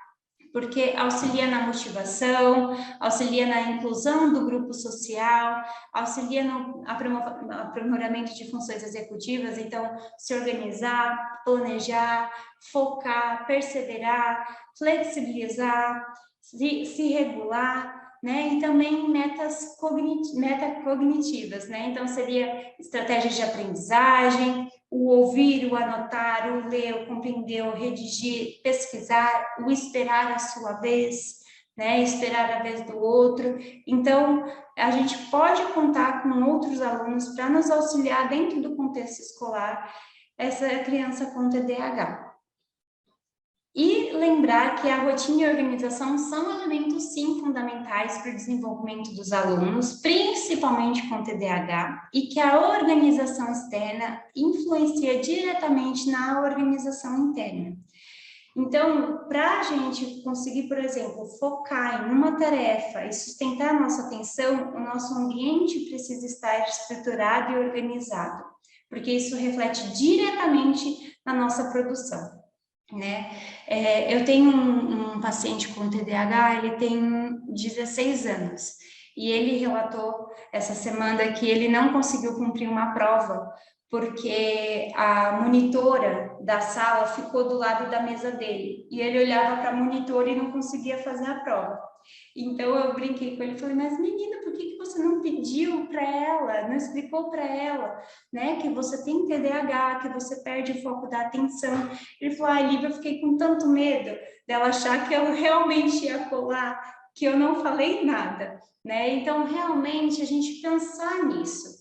porque auxilia na motivação, auxilia na inclusão do grupo social, auxilia no aprimoramento de funções executivas, então se organizar, planejar, focar, perseverar, flexibilizar, se regular, né? E também metas cognitivas, né? Então seria estratégias de aprendizagem, o ouvir, o anotar, o ler, o compreender, o redigir, pesquisar, o esperar a sua vez, né? Esperar a vez do outro. Então, a gente pode contar com outros alunos para nos auxiliar dentro do contexto escolar, essa criança com TDAH. E lembrar que a rotina e a organização são elementos, sim, fundamentais para o desenvolvimento dos alunos, principalmente com TDAH, e que a organização externa influencia diretamente na organização interna. Então, para a gente conseguir, por exemplo, focar em uma tarefa e sustentar a nossa atenção, o nosso ambiente precisa estar estruturado e organizado, porque isso reflete diretamente na nossa produção. Né? Eu tenho um paciente com TDAH, ele tem 16 anos, e ele relatou essa semana que ele não conseguiu cumprir uma prova, porque a monitora da sala ficou do lado da mesa dele, e ele olhava para a monitora e não conseguia fazer a prova. Então eu brinquei com ele e falei, mas menina, por que você não pediu para ela, não explicou para ela, né, que você tem TDAH, que você perde o foco da atenção? Ele falou, Lívia, eu fiquei com tanto medo dela achar que eu realmente ia colar, que eu não falei nada, né? Então, realmente, a gente pensar nisso.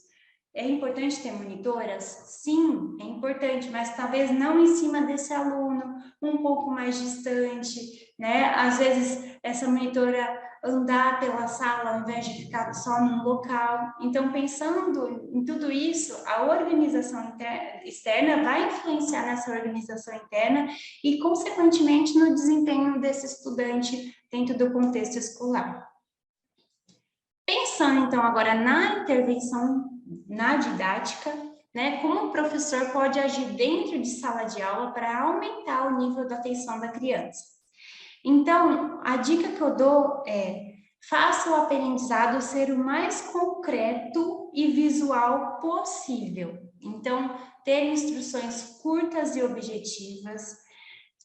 É importante ter monitoras? Sim, é importante, mas talvez não em cima desse aluno, um pouco mais distante, né? Às vezes, essa monitora andar pela sala ao invés de ficar só num local. Então, pensando em tudo isso, a organização externa vai influenciar nessa organização interna e, consequentemente, no desempenho desse estudante dentro do contexto escolar. Pensando, então, agora na intervenção na didática, né, como o professor pode agir dentro de sala de aula para aumentar o nível da atenção da criança. Então, a dica que eu dou é: faça o aprendizado ser o mais concreto e visual possível. Então, ter instruções curtas e objetivas,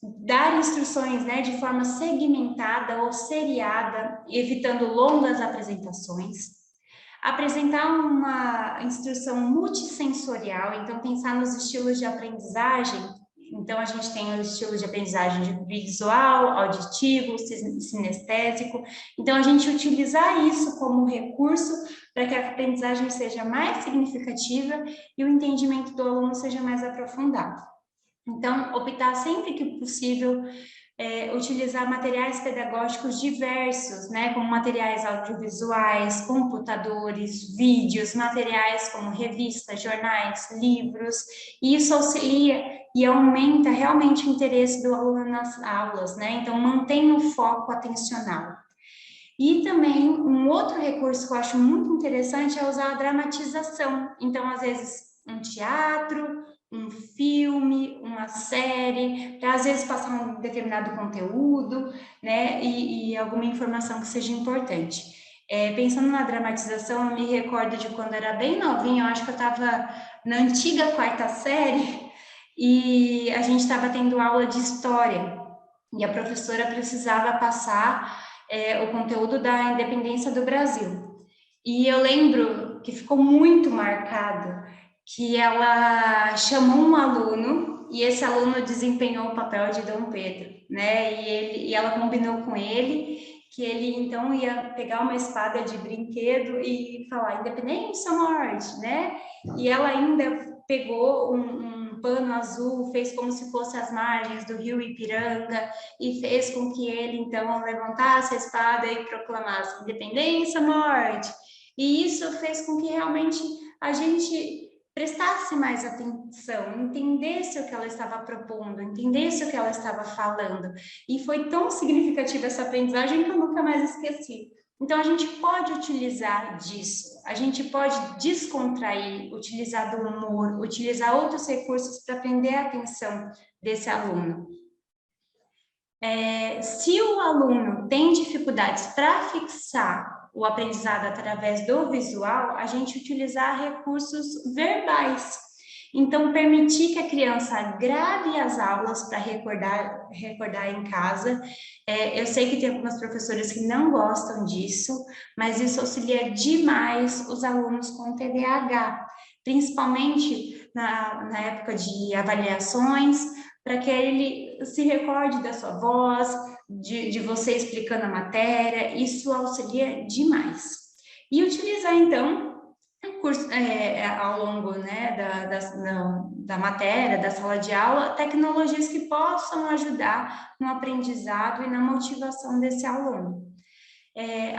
dar instruções, né, de forma segmentada ou seriada, evitando longas apresentações. Apresentar uma instrução multissensorial, então pensar nos estilos de aprendizagem. Então, a gente tem os estilos de aprendizagem de visual, auditivo, sinestésico. Então, a gente utilizar isso como recurso para que a aprendizagem seja mais significativa e o entendimento do aluno seja mais aprofundado. Então, optar sempre que possível, utilizar materiais pedagógicos diversos, né, como materiais audiovisuais, computadores, vídeos, materiais como revistas, jornais, livros, e isso auxilia e aumenta realmente o interesse do aluno nas aulas, né, então mantém o foco atencional. E também um outro recurso que eu acho muito interessante é usar a dramatização, então às vezes um teatro, um filme, uma série, para às vezes passar um determinado conteúdo, né, e alguma informação que seja importante. Pensando na dramatização, eu me recordo de quando eu era bem novinha, eu acho que eu estava na antiga 4ª série, e a gente estava tendo aula de história, e a professora precisava passar o conteúdo da independência do Brasil. E eu lembro que ficou muito marcado que ela chamou um aluno e esse aluno desempenhou o papel de Dom Pedro, né? E ela combinou com ele que ele então ia pegar uma espada de brinquedo e falar independência ou morte, né? E ela ainda pegou um pano azul, fez como se fosse as margens do rio Ipiranga e fez com que ele então levantasse a espada e proclamasse independência ou morte. E isso fez com que realmente a gente prestasse mais atenção, entendesse o que ela estava propondo, entendesse o que ela estava falando. E foi tão significativa essa aprendizagem que eu nunca mais esqueci. Então, a gente pode utilizar disso, a gente pode descontrair, utilizar do humor, utilizar outros recursos para prender a atenção desse aluno. Se o aluno tem dificuldades para fixar o aprendizado através do visual, a gente utilizar recursos verbais. Então, permitir que a criança grave as aulas para recordar em casa. Eu sei que tem algumas professoras que não gostam disso, mas isso auxilia demais os alunos com TDAH, principalmente na época de avaliações, para que ele se recorde da sua voz, de você explicando a matéria, isso auxilia demais. E utilizar, então, ao longo, né, da matéria, da sala de aula, tecnologias que possam ajudar no aprendizado e na motivação desse aluno.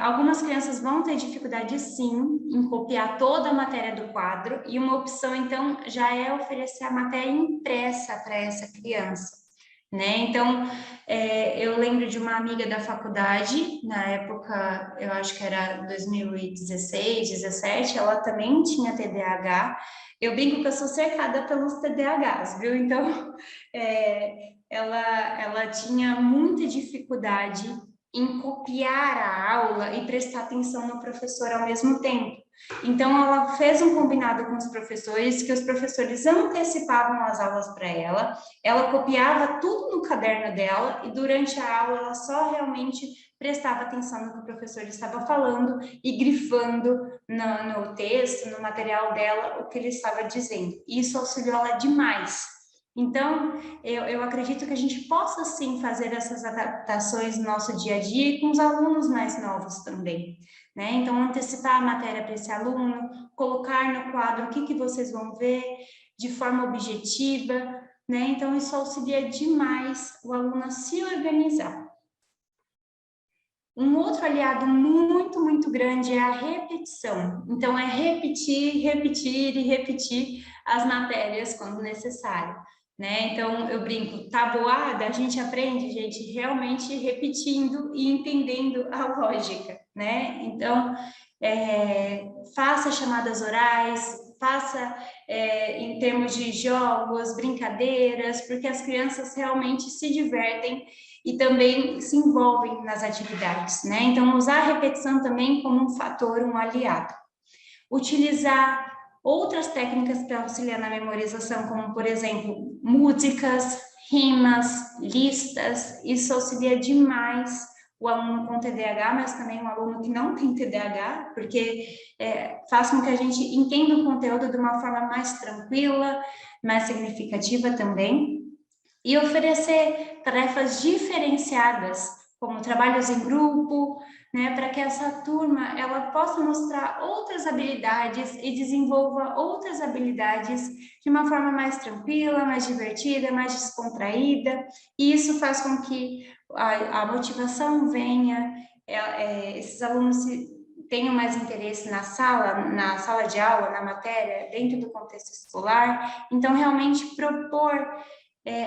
Algumas crianças vão ter dificuldade, sim, em copiar toda a matéria do quadro, e uma opção, então, já é oferecer a matéria impressa para essa criança, né? Então, eu lembro de uma amiga da faculdade, na época, eu acho que era 2016, 17, ela também tinha TDAH. Eu brinco que eu sou cercada pelos TDAHs, viu? Então, ela tinha muita dificuldade em copiar a aula e prestar atenção no professor ao mesmo tempo. Então, ela fez um combinado com os professores, que os professores antecipavam as aulas para ela copiava tudo no caderno dela e durante a aula ela só realmente prestava atenção no que o professor estava falando e grifando no texto, no material dela, o que ele estava dizendo. Isso auxiliou ela demais. Então, eu acredito que a gente possa, sim, fazer essas adaptações no nosso dia a dia e com os alunos mais novos também, né? Então, antecipar a matéria para esse aluno, colocar no quadro o que vocês vão ver de forma objetiva, né? Então, isso auxilia demais o aluno a se organizar. Um outro aliado muito, muito grande é a repetição. Então, é repetir, repetir e repetir as matérias quando necessário, né? Então, eu brinco, tabuada, a gente aprende, gente, realmente repetindo e entendendo a lógica, né? Então, faça chamadas orais, faça em termos de jogos, brincadeiras, porque as crianças realmente se divertem e também se envolvem nas atividades, né? Então, usar a repetição também como um fator, um aliado. Utilizar outras técnicas para auxiliar na memorização, como, por exemplo, músicas, rimas, listas, isso auxilia demais o aluno com TDAH, mas também o aluno que não tem TDAH, porque faz com que a gente entenda o conteúdo de uma forma mais tranquila, mais significativa também. E oferecer tarefas diferenciadas, como trabalhos em grupo, né, para que essa turma ela possa mostrar outras habilidades e desenvolva outras habilidades de uma forma mais tranquila, mais divertida, mais descontraída, e isso faz com que a motivação venha, esses alunos tenham mais interesse na sala de aula, na matéria, dentro do contexto escolar. Então, realmente propor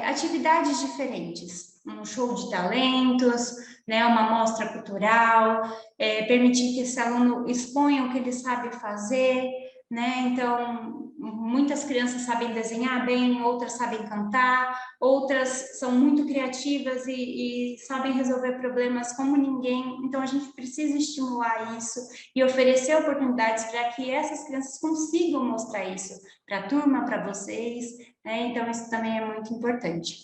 atividades diferentes, um show de talentos, né, uma mostra cultural, permitir que esse aluno exponha o que ele sabe fazer, né? Então, muitas crianças sabem desenhar bem, outras sabem cantar, outras são muito criativas e sabem resolver problemas como ninguém. Então, a gente precisa estimular isso e oferecer oportunidades para que essas crianças consigam mostrar isso para a turma, para vocês, né? Então, isso também é muito importante.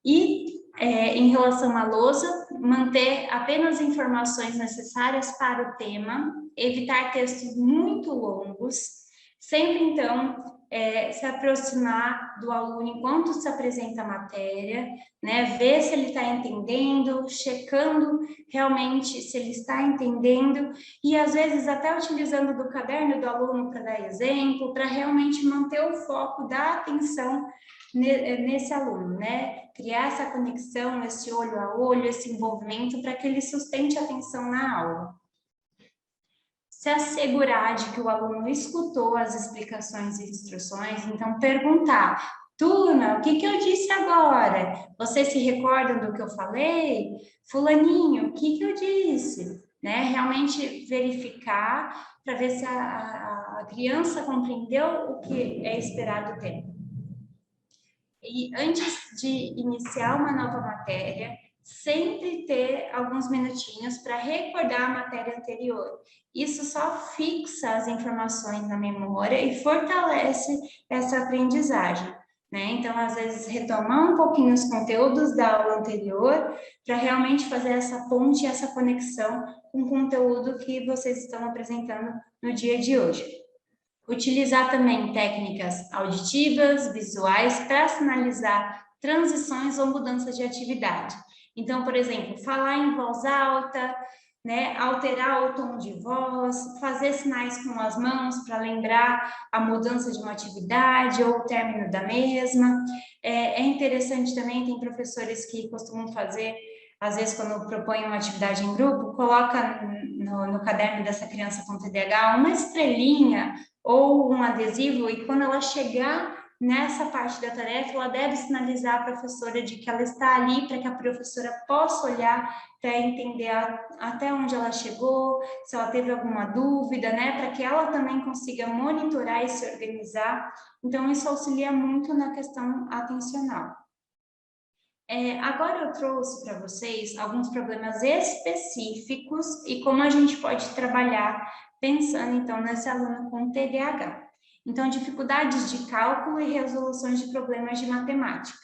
E, em relação à lousa, manter apenas informações necessárias para o tema, evitar textos muito longos, sempre, então, se aproximar do aluno enquanto se apresenta a matéria, né? Ver se ele está entendendo, checando realmente se ele está entendendo, e às vezes até utilizando do caderno do aluno para dar exemplo, para realmente manter o foco da atenção nesse aluno, né? Criar essa conexão, esse olho a olho, esse envolvimento para que ele sustente a atenção na aula. Se assegurar de que o aluno escutou as explicações e instruções, então perguntar: turma, o que eu disse agora? Vocês se recordam do que eu falei? Fulaninho, o que eu disse? Né? Realmente verificar para ver se a criança compreendeu o que é esperado dele. E antes de iniciar uma nova matéria, sempre ter alguns minutinhos para recordar a matéria anterior. Isso só fixa as informações na memória e fortalece essa aprendizagem, né? Então, às vezes, retomar um pouquinho os conteúdos da aula anterior para realmente fazer essa ponte, essa conexão com o conteúdo que vocês estão apresentando no dia de hoje. Utilizar também técnicas auditivas, visuais, para sinalizar transições ou mudanças de atividade. Então, por exemplo, falar em voz alta, né, alterar o tom de voz, fazer sinais com as mãos para lembrar a mudança de uma atividade ou o término da mesma. É interessante também, tem professores que costumam fazer, às vezes quando propõem uma atividade em grupo, coloca no caderno dessa criança com TDAH uma estrelinha ou um adesivo, e quando ela chegar nessa parte da tarefa, ela deve sinalizar a professora de que ela está ali para que a professora possa olhar para entender até onde ela chegou, se ela teve alguma dúvida, né, para que ela também consiga monitorar e se organizar. Então, isso auxilia muito na questão atencional. Agora eu trouxe para vocês alguns problemas específicos e como a gente pode trabalhar pensando, então, nesse aluno com TDAH. Então, dificuldades de cálculo e resoluções de problemas de matemática.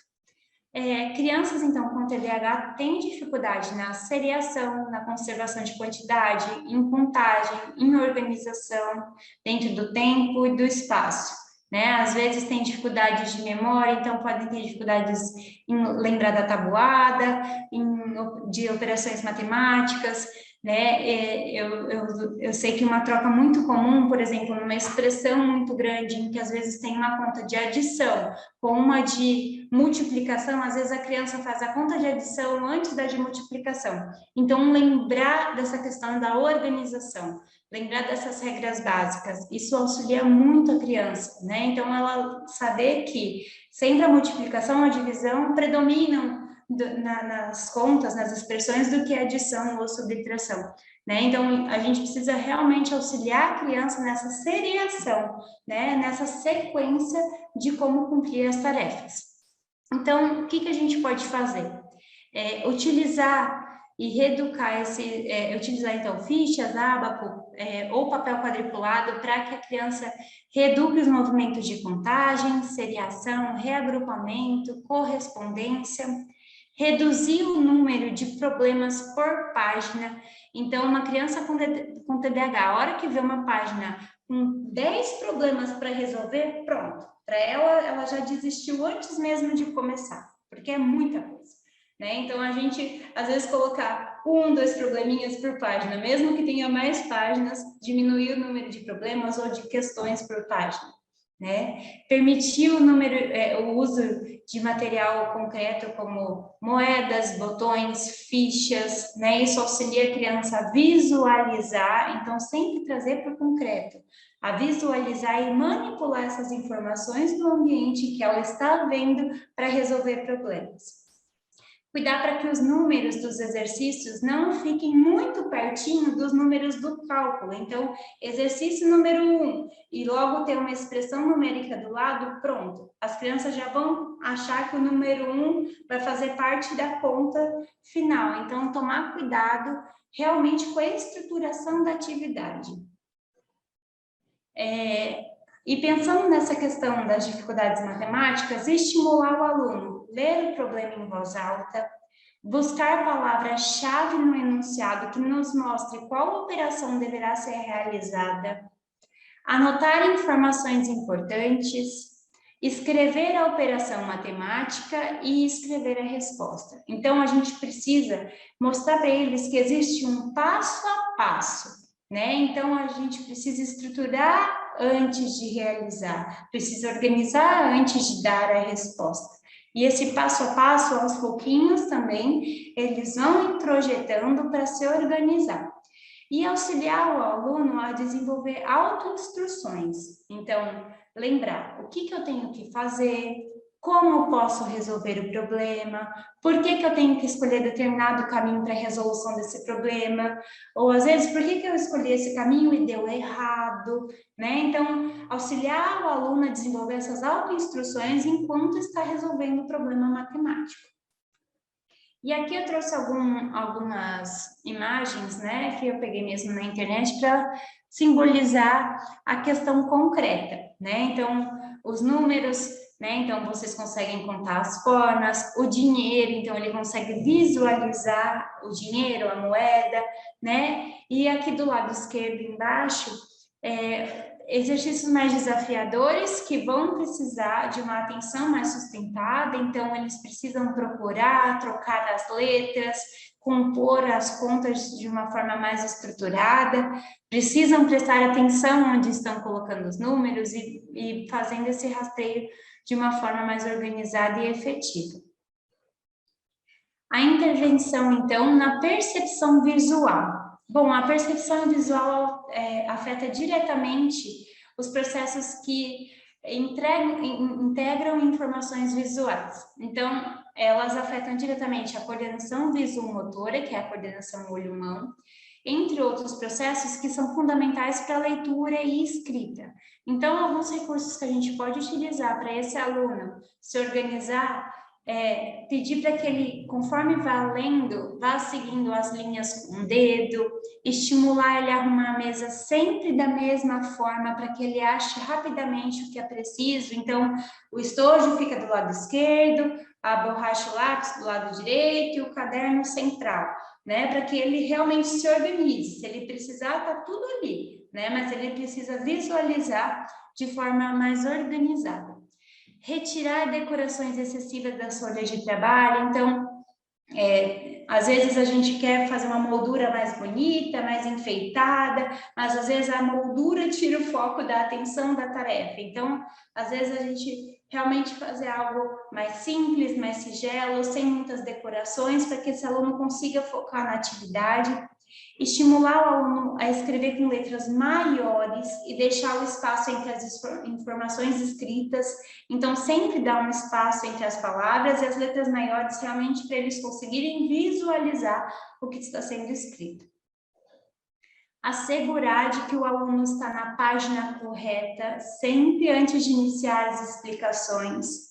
Crianças, então, com TDAH têm dificuldade na seriação, na conservação de quantidade, em contagem, em organização, dentro do tempo e do espaço, né? Às vezes tem dificuldades de memória, então podem ter dificuldades em lembrar da tabuada, de operações matemáticas, né? Eu sei que uma troca muito comum, por exemplo, numa expressão muito grande, em que às vezes tem uma conta de adição com uma de multiplicação, às vezes a criança faz a conta de adição antes da de multiplicação. Então, lembrar dessa questão da organização, lembrar dessas regras básicas, isso auxilia muito a criança, né? Então, ela saber que sempre a multiplicação, a divisão predominam nas contas, nas expressões, do que a adição ou subtração, né? Então, a gente precisa realmente auxiliar a criança nessa seriação, né? Nessa sequência de como cumprir as tarefas. Então, o que a gente pode fazer? Utilizar e reeducar utilizar então fichas, ábaco ou papel quadriculado para que a criança reeduque os movimentos de contagem, seriação, reagrupamento, correspondência, reduzir o número de problemas por página. Então, uma criança com TDAH, a hora que vê uma página com 10 problemas para resolver, pronto. Para ela já desistiu antes mesmo de começar, porque é muita coisa, né? Então, a gente, às vezes, colocar 1, 2 probleminhas por página, mesmo que tenha mais páginas, diminuir o número de problemas ou de questões por página, né? Permitir o uso de material concreto como moedas, botões, fichas, né? Isso auxilia a criança a visualizar, então sempre trazer para o concreto, a visualizar e manipular essas informações do ambiente que ela está vendo para resolver problemas. Cuidar para que os números dos exercícios não fiquem muito pertinho dos números do cálculo. Então, exercício número 1 e logo ter uma expressão numérica do lado, pronto. As crianças já vão achar que o número 1 vai fazer parte da conta final. Então, tomar cuidado realmente com a estruturação da atividade. E pensando nessa questão das dificuldades matemáticas, estimular o aluno a ler o problema em voz alta, buscar palavra-chave no enunciado que nos mostre qual operação deverá ser realizada, anotar informações importantes, escrever a operação matemática e escrever a resposta. Então, a gente precisa mostrar para eles que existe um passo a passo, né? Então, a gente precisa estruturar antes de realizar, precisa organizar antes de dar a resposta. E esse passo a passo, aos pouquinhos também, eles vão introjetando para se organizar. E auxiliar o aluno a desenvolver autoinstruções. Então, lembrar o que eu tenho que fazer, como posso resolver o problema, por que eu tenho que escolher determinado caminho para a resolução desse problema, ou às vezes, por que eu escolhi esse caminho e deu errado, né? Então, auxiliar o aluno a desenvolver essas autoinstruções enquanto está resolvendo o problema matemático. E aqui eu trouxe algumas imagens, né, que eu peguei mesmo na internet para simbolizar a questão concreta, né? Então, os números, né? Então, vocês conseguem contar as formas, o dinheiro, então ele consegue visualizar o dinheiro, a moeda, né? E aqui do lado esquerdo embaixo, exercícios mais desafiadores que vão precisar de uma atenção mais sustentada, então eles precisam procurar, trocar as letras, compor as contas de uma forma mais estruturada, precisam prestar atenção onde estão colocando os números e fazendo esse rastreio de uma forma mais organizada e efetiva. A intervenção, então, na percepção visual. Bom, a percepção visual afeta diretamente os processos que integram informações visuais. Então, elas afetam diretamente a coordenação visomotora, que é a coordenação olho-mão, entre outros processos que são fundamentais para a leitura e escrita. Então, alguns recursos que a gente pode utilizar para esse aluno se organizar, pedir para que ele, conforme vá lendo, vá seguindo as linhas com o dedo, estimular ele a arrumar a mesa sempre da mesma forma para que ele ache rapidamente o que é preciso. Então, o estojo fica do lado esquerdo, a borracha, o lápis do lado direito e o caderno central, né? Para que ele realmente se organize. Se ele precisar, tá tudo ali, né? Mas ele precisa visualizar de forma mais organizada. Retirar decorações excessivas das folhas de trabalho. Então, às vezes a gente quer fazer uma moldura mais bonita, mais enfeitada, mas às vezes a moldura tira o foco da atenção da tarefa. Então, às vezes a gente realmente fazer algo mais simples, mais singelo, sem muitas decorações, para que esse aluno consiga focar na atividade. Estimular o aluno a escrever com letras maiores e deixar o espaço entre as informações escritas. Então, sempre dar um espaço entre as palavras e as letras maiores, realmente para eles conseguirem visualizar o que está sendo escrito. Assegurar de que o aluno está na página correta, sempre antes de iniciar as explicações.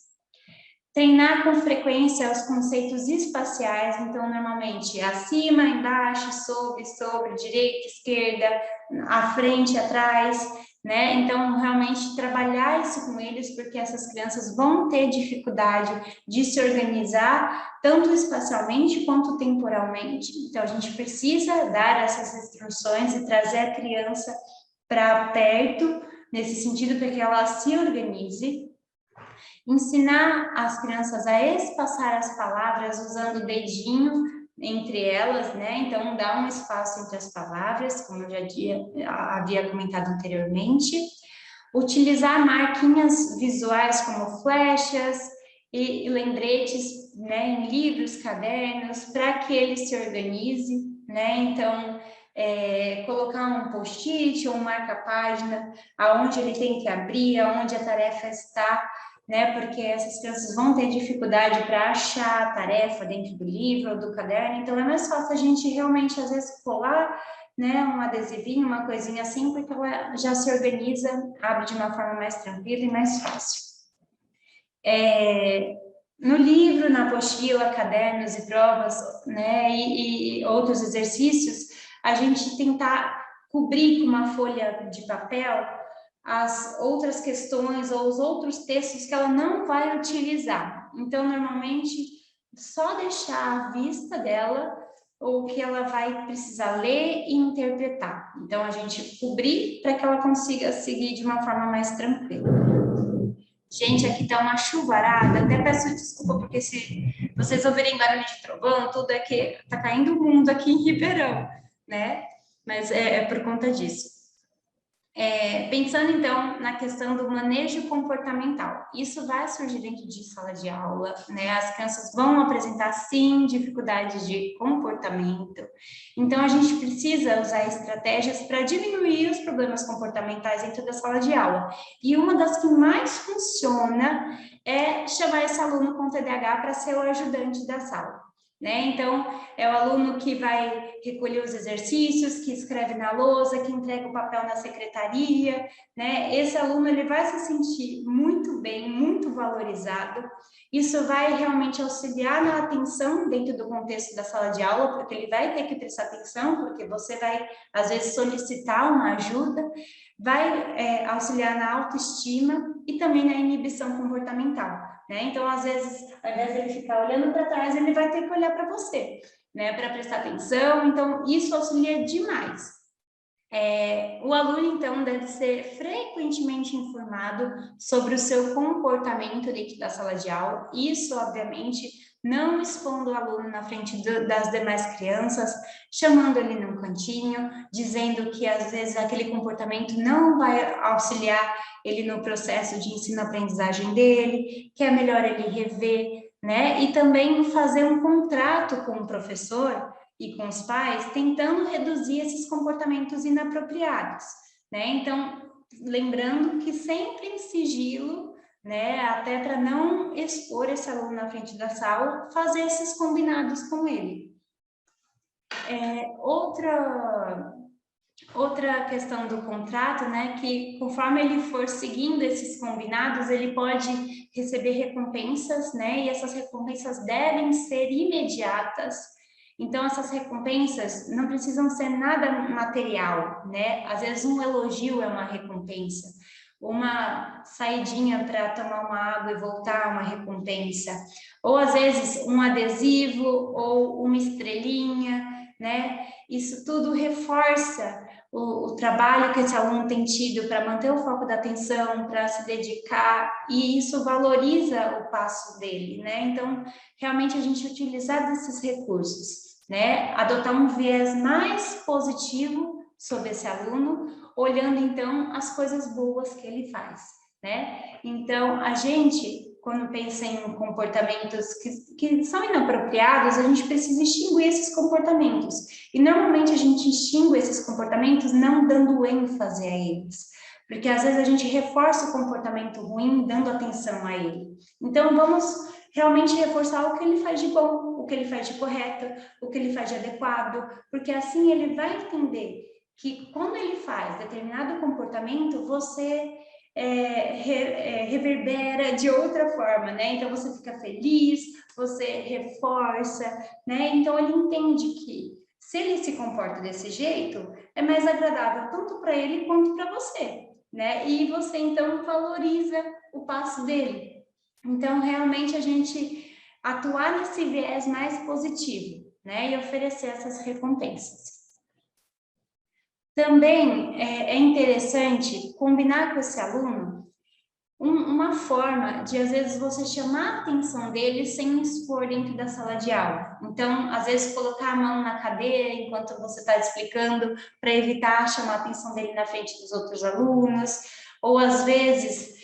Treinar com frequência os conceitos espaciais, então, normalmente, acima, embaixo, sobre, direita, esquerda, à frente, atrás, né? Então, realmente, trabalhar isso com eles, porque essas crianças vão ter dificuldade de se organizar, tanto espacialmente quanto temporalmente. Então, a gente precisa dar essas instruções e trazer a criança para perto, nesse sentido, para que ela se organize. Ensinar as crianças a espaçar as palavras usando o dedinho entre elas, né? Então, dá um espaço entre as palavras, como eu já havia comentado anteriormente. Utilizar marquinhas visuais como flechas e lembretes, né? Em livros, cadernos, para que ele se organize, né? Então, colocar um post-it ou um marca-página aonde ele tem que abrir, aonde a tarefa está, né? Porque essas crianças vão ter dificuldade para achar a tarefa dentro do livro ou do caderno, então é mais fácil a gente realmente, às vezes, colar, né, um adesivinho, uma coisinha assim, porque ela já se organiza, abre de uma forma mais tranquila e mais fácil. No livro, na apostila, cadernos e provas, né, e outros exercícios, a gente tentar cobrir com uma folha de papel as outras questões ou os outros textos que ela não vai utilizar. Então, normalmente, só deixar à vista dela ou que ela vai precisar ler e interpretar. Então, a gente cobrir para que ela consiga seguir de uma forma mais tranquila. Gente, aqui tá uma chuvarada, até peço desculpa, porque se vocês ouvirem barulho de trovão, tudo é que tá caindo o mundo aqui em Ribeirão, né? Mas é por conta disso. Pensando, então, na questão do manejo comportamental. Isso vai surgir dentro de sala de aula, né? As crianças vão apresentar, sim, dificuldades de comportamento. Então, a gente precisa usar estratégias para diminuir os problemas comportamentais dentro da sala de aula. E uma das que mais funciona é chamar esse aluno com TDAH para ser o ajudante da sala. Né? Então, é o aluno que vai recolher os exercícios, que escreve na lousa, que entrega o papel na secretaria, né? Esse aluno ele vai se sentir muito bem, muito valorizado. Isso vai realmente auxiliar na atenção dentro do contexto da sala de aula, porque ele vai ter que prestar atenção, porque você vai, às vezes, solicitar uma ajuda, vai auxiliar na autoestima e também na inibição comportamental. Né? Então, às vezes, ao invés de ele ficar olhando para trás, ele vai ter que olhar para você, né? Para prestar atenção. Então, isso auxilia demais. O aluno, então, deve ser frequentemente informado sobre o seu comportamento dentro da sala de aula. Isso, obviamente, não expondo o aluno na frente das demais crianças, chamando ele num cantinho, dizendo que, às vezes, aquele comportamento não vai auxiliar ele no processo de ensino-aprendizagem dele, que é melhor ele rever, né? E também fazer um contrato com o professor e com os pais, tentando reduzir esses comportamentos inapropriados, né? Então, lembrando que sempre em sigilo, né? Até para não expor esse aluno na frente da sala, fazer esses combinados com ele. Outra questão do contrato, né, que conforme ele for seguindo esses combinados, ele pode receber recompensas, né, e essas recompensas devem ser imediatas. Então, essas recompensas não precisam ser nada material, né, às vezes um elogio é uma recompensa, uma saidinha para tomar uma água e voltar, uma recompensa, ou às vezes um adesivo ou uma estrelinha, né, isso tudo reforça o trabalho que esse aluno tem tido para manter o foco da atenção, para se dedicar, e isso valoriza o passo dele, né? Então, realmente a gente utilizar desses recursos, né? Adotar um viés mais positivo sobre esse aluno, olhando então as coisas boas que ele faz, né? Então, a gente, quando pensa em comportamentos que são inapropriados, a gente precisa extinguir esses comportamentos. E normalmente a gente extingue esses comportamentos não dando ênfase a eles. Porque às vezes a gente reforça o comportamento ruim dando atenção a ele. Então vamos realmente reforçar o que ele faz de bom, o que ele faz de correto, o que ele faz de adequado, porque assim ele vai entender que quando ele faz determinado comportamento, você reverbera de outra forma, né? Então você fica feliz, você reforça, né? Então ele entende que se ele se comporta desse jeito, é mais agradável tanto para ele quanto para você, né? E você então valoriza o passo dele. Então realmente a gente atuar nesse viés mais positivo, né? E oferecer essas recompensas. Também é interessante combinar com esse aluno uma forma de, às vezes, você chamar a atenção dele sem expor dentro da sala de aula. Então, às vezes, colocar a mão na cadeira enquanto você está explicando, para evitar chamar a atenção dele na frente dos outros alunos, ou, às vezes,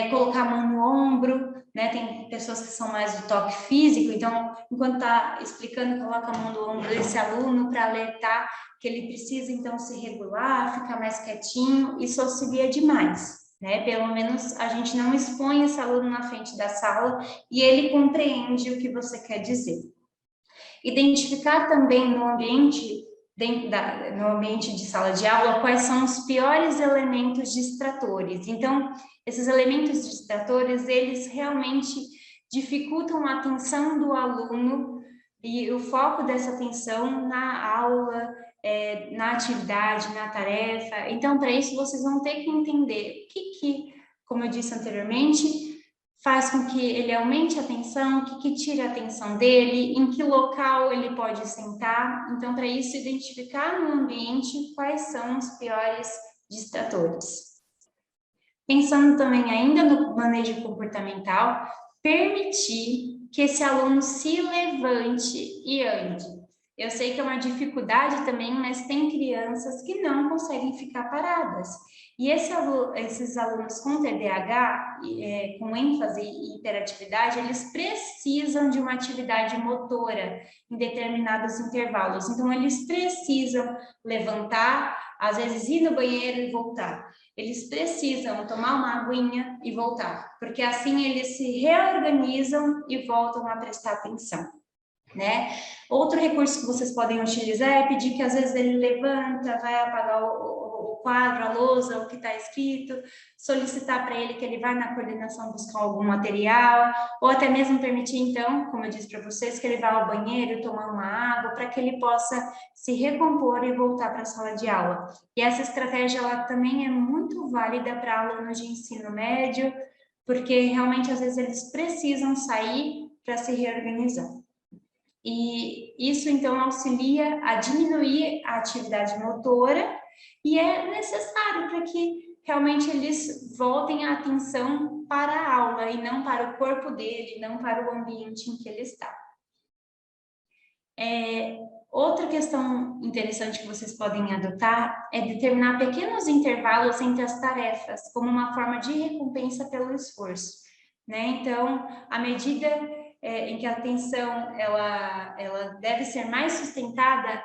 colocar a mão no ombro, né? Tem pessoas que são mais do toque físico, então, enquanto está explicando, coloca a mão no ombro desse aluno para alertar que ele precisa, então, se regular, ficar mais quietinho. Isso auxilia demais, né? Pelo menos a gente não expõe esse aluno na frente da sala e ele compreende o que você quer dizer. Identificar também no ambiente de sala de aula quais são os piores elementos distratores. Então, esses elementos distratores, eles realmente dificultam a atenção do aluno e o foco dessa atenção na aula, na atividade, na tarefa. Então, para isso, vocês vão ter que entender o que, como eu disse anteriormente, faz com que ele aumente a atenção, o que tira a atenção dele, em que local ele pode sentar. Então, para isso, identificar no ambiente quais são os piores distratores. Pensando também ainda no manejo comportamental, permitir que esse aluno se levante e ande. Eu sei que é uma dificuldade também, mas tem crianças que não conseguem ficar paradas. E esses alunos com TDAH, com ênfase e hiperatividade, eles precisam de uma atividade motora em determinados intervalos. Então, eles precisam levantar, às vezes ir no banheiro e voltar. Eles precisam tomar uma aguinha e voltar, porque assim eles se reorganizam e voltam a prestar atenção, né? Outro recurso que vocês podem utilizar é pedir que às vezes ele levanta, vai apagar o quadro, a lousa, o que está escrito, solicitar para ele que ele vá na coordenação buscar algum material, ou até mesmo permitir, então, como eu disse para vocês, que ele vá ao banheiro, tomar uma água, para que ele possa se recompor e voltar para a sala de aula. E essa estratégia, ela também é muito válida para alunos de ensino médio, porque realmente, às vezes, eles precisam sair para se reorganizar. E isso, então, auxilia a diminuir a atividade motora e é necessário para que realmente eles voltem a atenção para a aula e não para o corpo dele, não para o ambiente em que ele está. Outra questão interessante que vocês podem adotar é determinar pequenos intervalos entre as tarefas, como uma forma de recompensa pelo esforço, né? Então, à medida em que a atenção ela deve ser mais sustentada,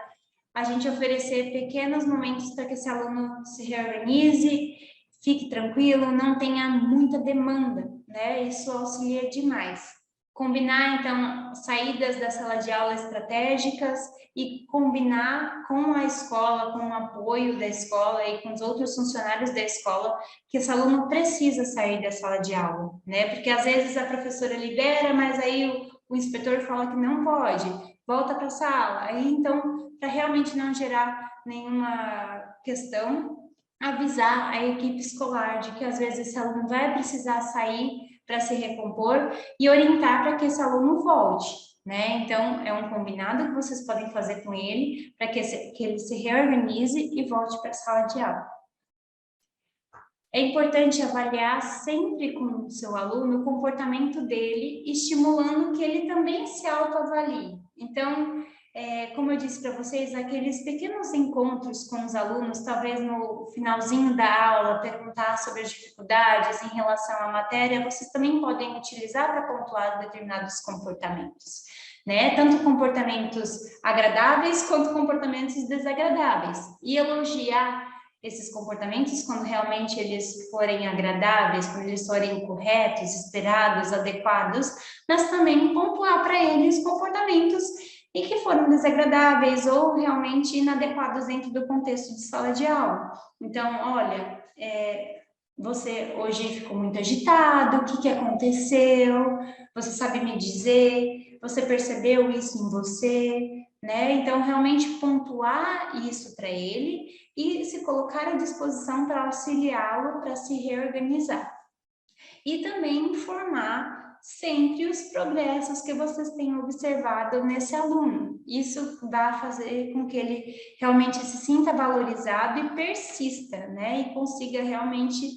a gente oferecer pequenos momentos para que esse aluno se reorganize, fique tranquilo, não tenha muita demanda, né? Isso auxilia demais. Combinar, então, saídas da sala de aula estratégicas e combinar com a escola, com o apoio da escola e com os outros funcionários da escola, que esse aluno precisa sair da sala de aula, né? Porque às vezes a professora libera, mas aí o inspetor fala que não pode, volta para a sala. Aí, então, para realmente não gerar nenhuma questão, avisar a equipe escolar de que às vezes esse aluno vai precisar sair para se recompor e orientar para que esse aluno volte, né? Então, é um combinado que vocês podem fazer com ele para que ele se reorganize e volte para a sala de aula. É importante avaliar sempre com o seu aluno o comportamento dele, estimulando que ele também se autoavalie. Então, como eu disse para vocês, aqueles pequenos encontros com os alunos, talvez no finalzinho da aula, perguntar sobre as dificuldades em relação à matéria, vocês também podem utilizar para pontuar determinados comportamentos, né? Tanto comportamentos agradáveis quanto comportamentos desagradáveis. E elogiar esses comportamentos quando realmente eles forem agradáveis, quando eles forem corretos, esperados, adequados, mas também pontuar para eles comportamentos e que foram desagradáveis ou realmente inadequados dentro do contexto de sala de aula. Então, olha, você hoje ficou muito agitado, o que aconteceu? Você sabe me dizer? Você percebeu isso em você? Né? Então, realmente pontuar isso para ele e se colocar à disposição para auxiliá-lo para se reorganizar. E também informar sempre os progressos que vocês têm observado nesse aluno. Isso vai fazer com que ele realmente se sinta valorizado e persista, né? E consiga realmente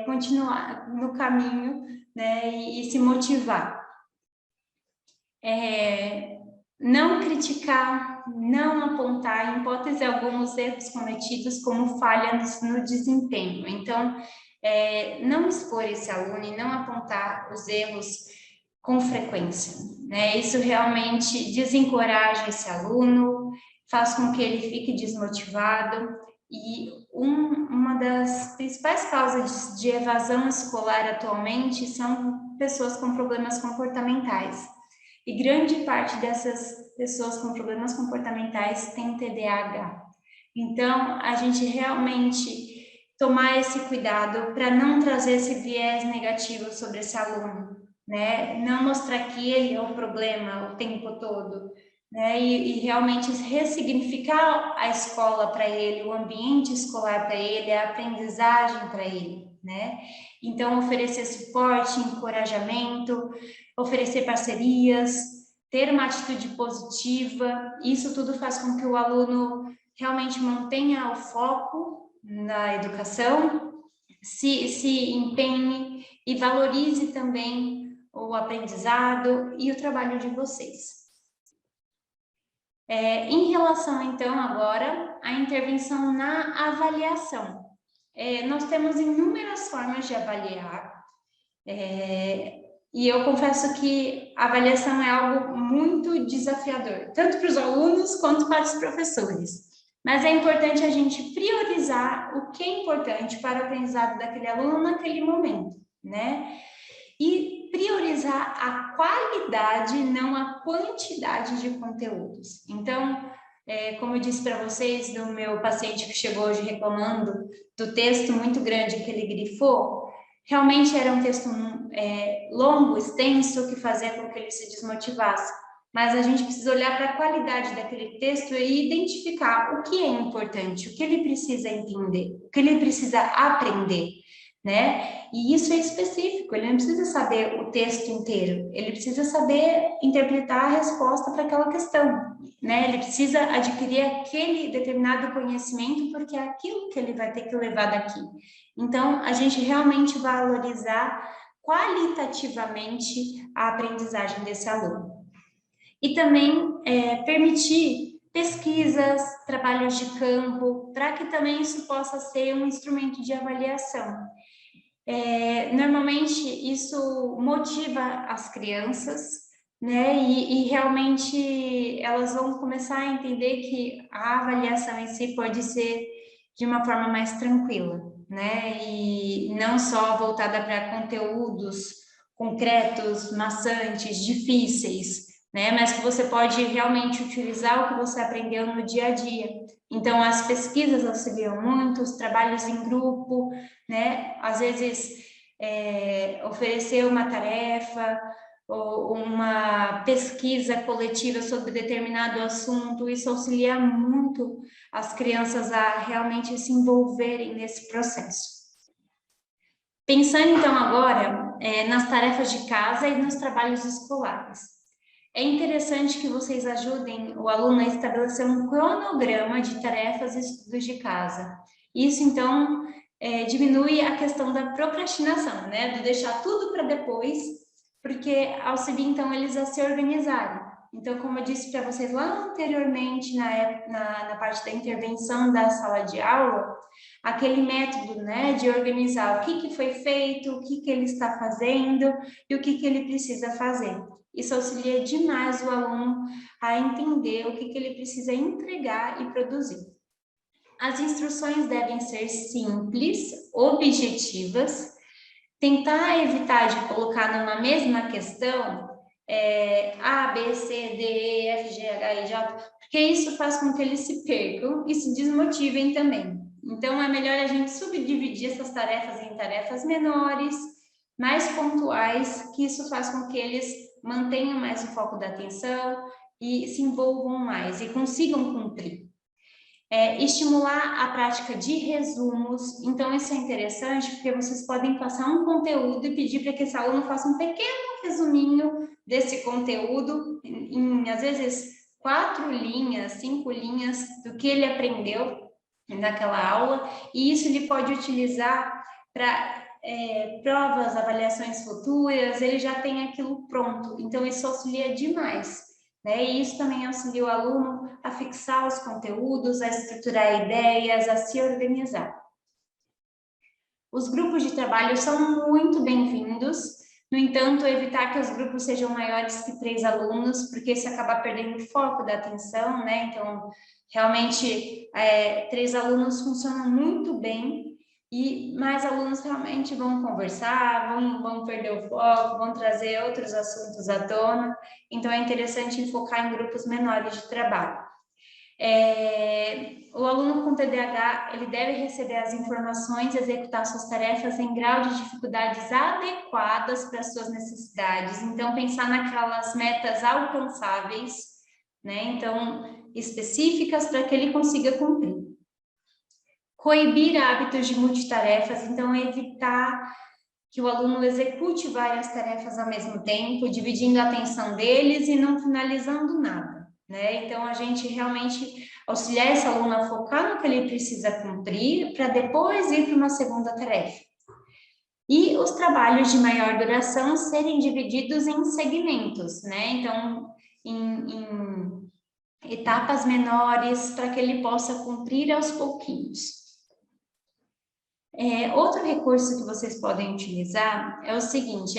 continuar no caminho, né? E se motivar. Não criticar, não apontar, em hipótese alguma, os erros cometidos como falha no desempenho. Então, não expor esse aluno e não apontar os erros com frequência, né? Isso realmente desencoraja esse aluno, faz com que ele fique desmotivado e uma das principais causas de evasão escolar atualmente são pessoas com problemas comportamentais. E grande parte dessas pessoas com problemas comportamentais tem TDAH. Então, a gente realmente tomar esse cuidado para não trazer esse viés negativo sobre esse aluno, né? Não mostrar que ele é o problema o tempo todo, né? E realmente ressignificar a escola para ele, o ambiente escolar para ele, a aprendizagem para ele, né? Então, oferecer suporte, encorajamento, oferecer parcerias, ter uma atitude positiva, isso tudo faz com que o aluno realmente mantenha o foco na educação, se empenhe e valorize também o aprendizado e o trabalho de vocês. Em relação, então, agora, à intervenção na avaliação. Nós temos inúmeras formas de avaliar, e eu confesso que a avaliação é algo muito desafiador, tanto para os alunos quanto para os professores. Mas é importante a gente priorizar o que é importante para o aprendizado daquele aluno naquele momento, né? E priorizar a qualidade, não a quantidade de conteúdos. Então, como eu disse para vocês, do meu paciente que chegou hoje reclamando do texto muito grande que ele grifou, realmente era um texto longo, extenso, que fazia com que ele se desmotivasse. Mas a gente precisa olhar para a qualidade daquele texto e identificar o que é importante, o que ele precisa entender, o que ele precisa aprender, né? E isso é específico, ele não precisa saber o texto inteiro, ele precisa saber interpretar a resposta para aquela questão, né? Ele precisa adquirir aquele determinado conhecimento, porque é aquilo que ele vai ter que levar daqui. Então, a gente realmente valorizar qualitativamente a aprendizagem desse aluno. E também permitir pesquisas, trabalhos de campo, para que também isso possa ser um instrumento de avaliação. Normalmente isso motiva as crianças, né? E realmente elas vão começar a entender que a avaliação em si pode ser de uma forma mais tranquila, né? E não só voltada para conteúdos concretos, maçantes, difíceis, né? Mas que você pode realmente utilizar o que você aprendeu no dia a dia. Então, as pesquisas auxiliam muito, os trabalhos em grupo, né? Às vezes, oferecer uma tarefa ou uma pesquisa coletiva sobre determinado assunto, isso auxilia muito as crianças a realmente se envolverem nesse processo. Pensando, então, agora nas tarefas de casa e nos trabalhos escolares. É interessante que vocês ajudem o aluno a estabelecer um cronograma de tarefas e estudos de casa. Isso, então, diminui a questão da procrastinação, né? De deixar tudo para depois, porque auxilia, então, eles a se organizarem. Então, como eu disse para vocês lá anteriormente, na parte da intervenção da sala de aula, aquele método, né, de organizar o que foi feito, o que ele está fazendo e o que ele precisa fazer. Isso auxilia demais o aluno a entender o que ele precisa entregar e produzir. As instruções devem ser simples, objetivas, tentar evitar de colocar numa mesma questão A, B, C, D, E, F, G, H, I, J, porque isso faz com que eles se percam e se desmotivem também. Então, é melhor a gente subdividir essas tarefas em tarefas menores, mais pontuais, que isso faz com que eles mantenham mais o foco da atenção e se envolvam mais e consigam cumprir. Estimular a prática de resumos. Então, isso é interessante porque vocês podem passar um conteúdo e pedir para que esse aluno faça um pequeno resuminho desse conteúdo, às vezes 4 linhas, 5 linhas do que ele aprendeu naquela aula, e isso ele pode utilizar para provas, avaliações futuras, ele já tem aquilo pronto, então isso auxilia demais. E isso também auxilia o aluno a fixar os conteúdos, a estruturar ideias, a se organizar. Os grupos de trabalho são muito bem-vindos, no entanto, evitar que os grupos sejam maiores que 3 alunos, porque isso acaba perdendo o foco da atenção, né? Então, realmente, 3 alunos funcionam muito bem, e mais alunos realmente vão conversar, vão perder o foco, vão trazer outros assuntos à tona. Então, é interessante focar em grupos menores de trabalho. O aluno com TDAH, ele deve receber as informações e executar suas tarefas em grau de dificuldades adequadas para as suas necessidades. Então, pensar naquelas metas alcançáveis, né? Então, específicas para que ele consiga cumprir. coibir hábitos de multitarefas, então evitar que o aluno execute várias tarefas ao mesmo tempo, dividindo a atenção deles e não finalizando nada, né? Então, a gente realmente auxiliar esse aluno a focar no que ele precisa cumprir, para depois ir para uma segunda tarefa. E os trabalhos de maior duração serem divididos em segmentos, né? Então, em etapas menores, para que ele possa cumprir aos pouquinhos. Outro recurso que vocês podem utilizar é o seguinte,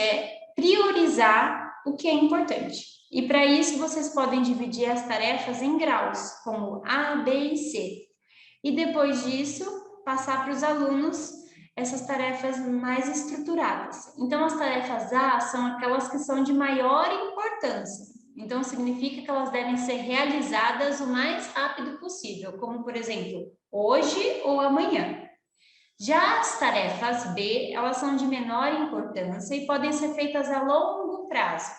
priorizar o que é importante. E para isso, vocês podem dividir as tarefas em graus, como A, B e C. E depois disso, passar para os alunos essas tarefas mais estruturadas. Então, as tarefas A são aquelas que são de maior importância. Então, significa que elas devem ser realizadas o mais rápido possível, como, por exemplo, hoje ou amanhã. Já as tarefas B, elas são de menor importância e podem ser feitas a longo prazo.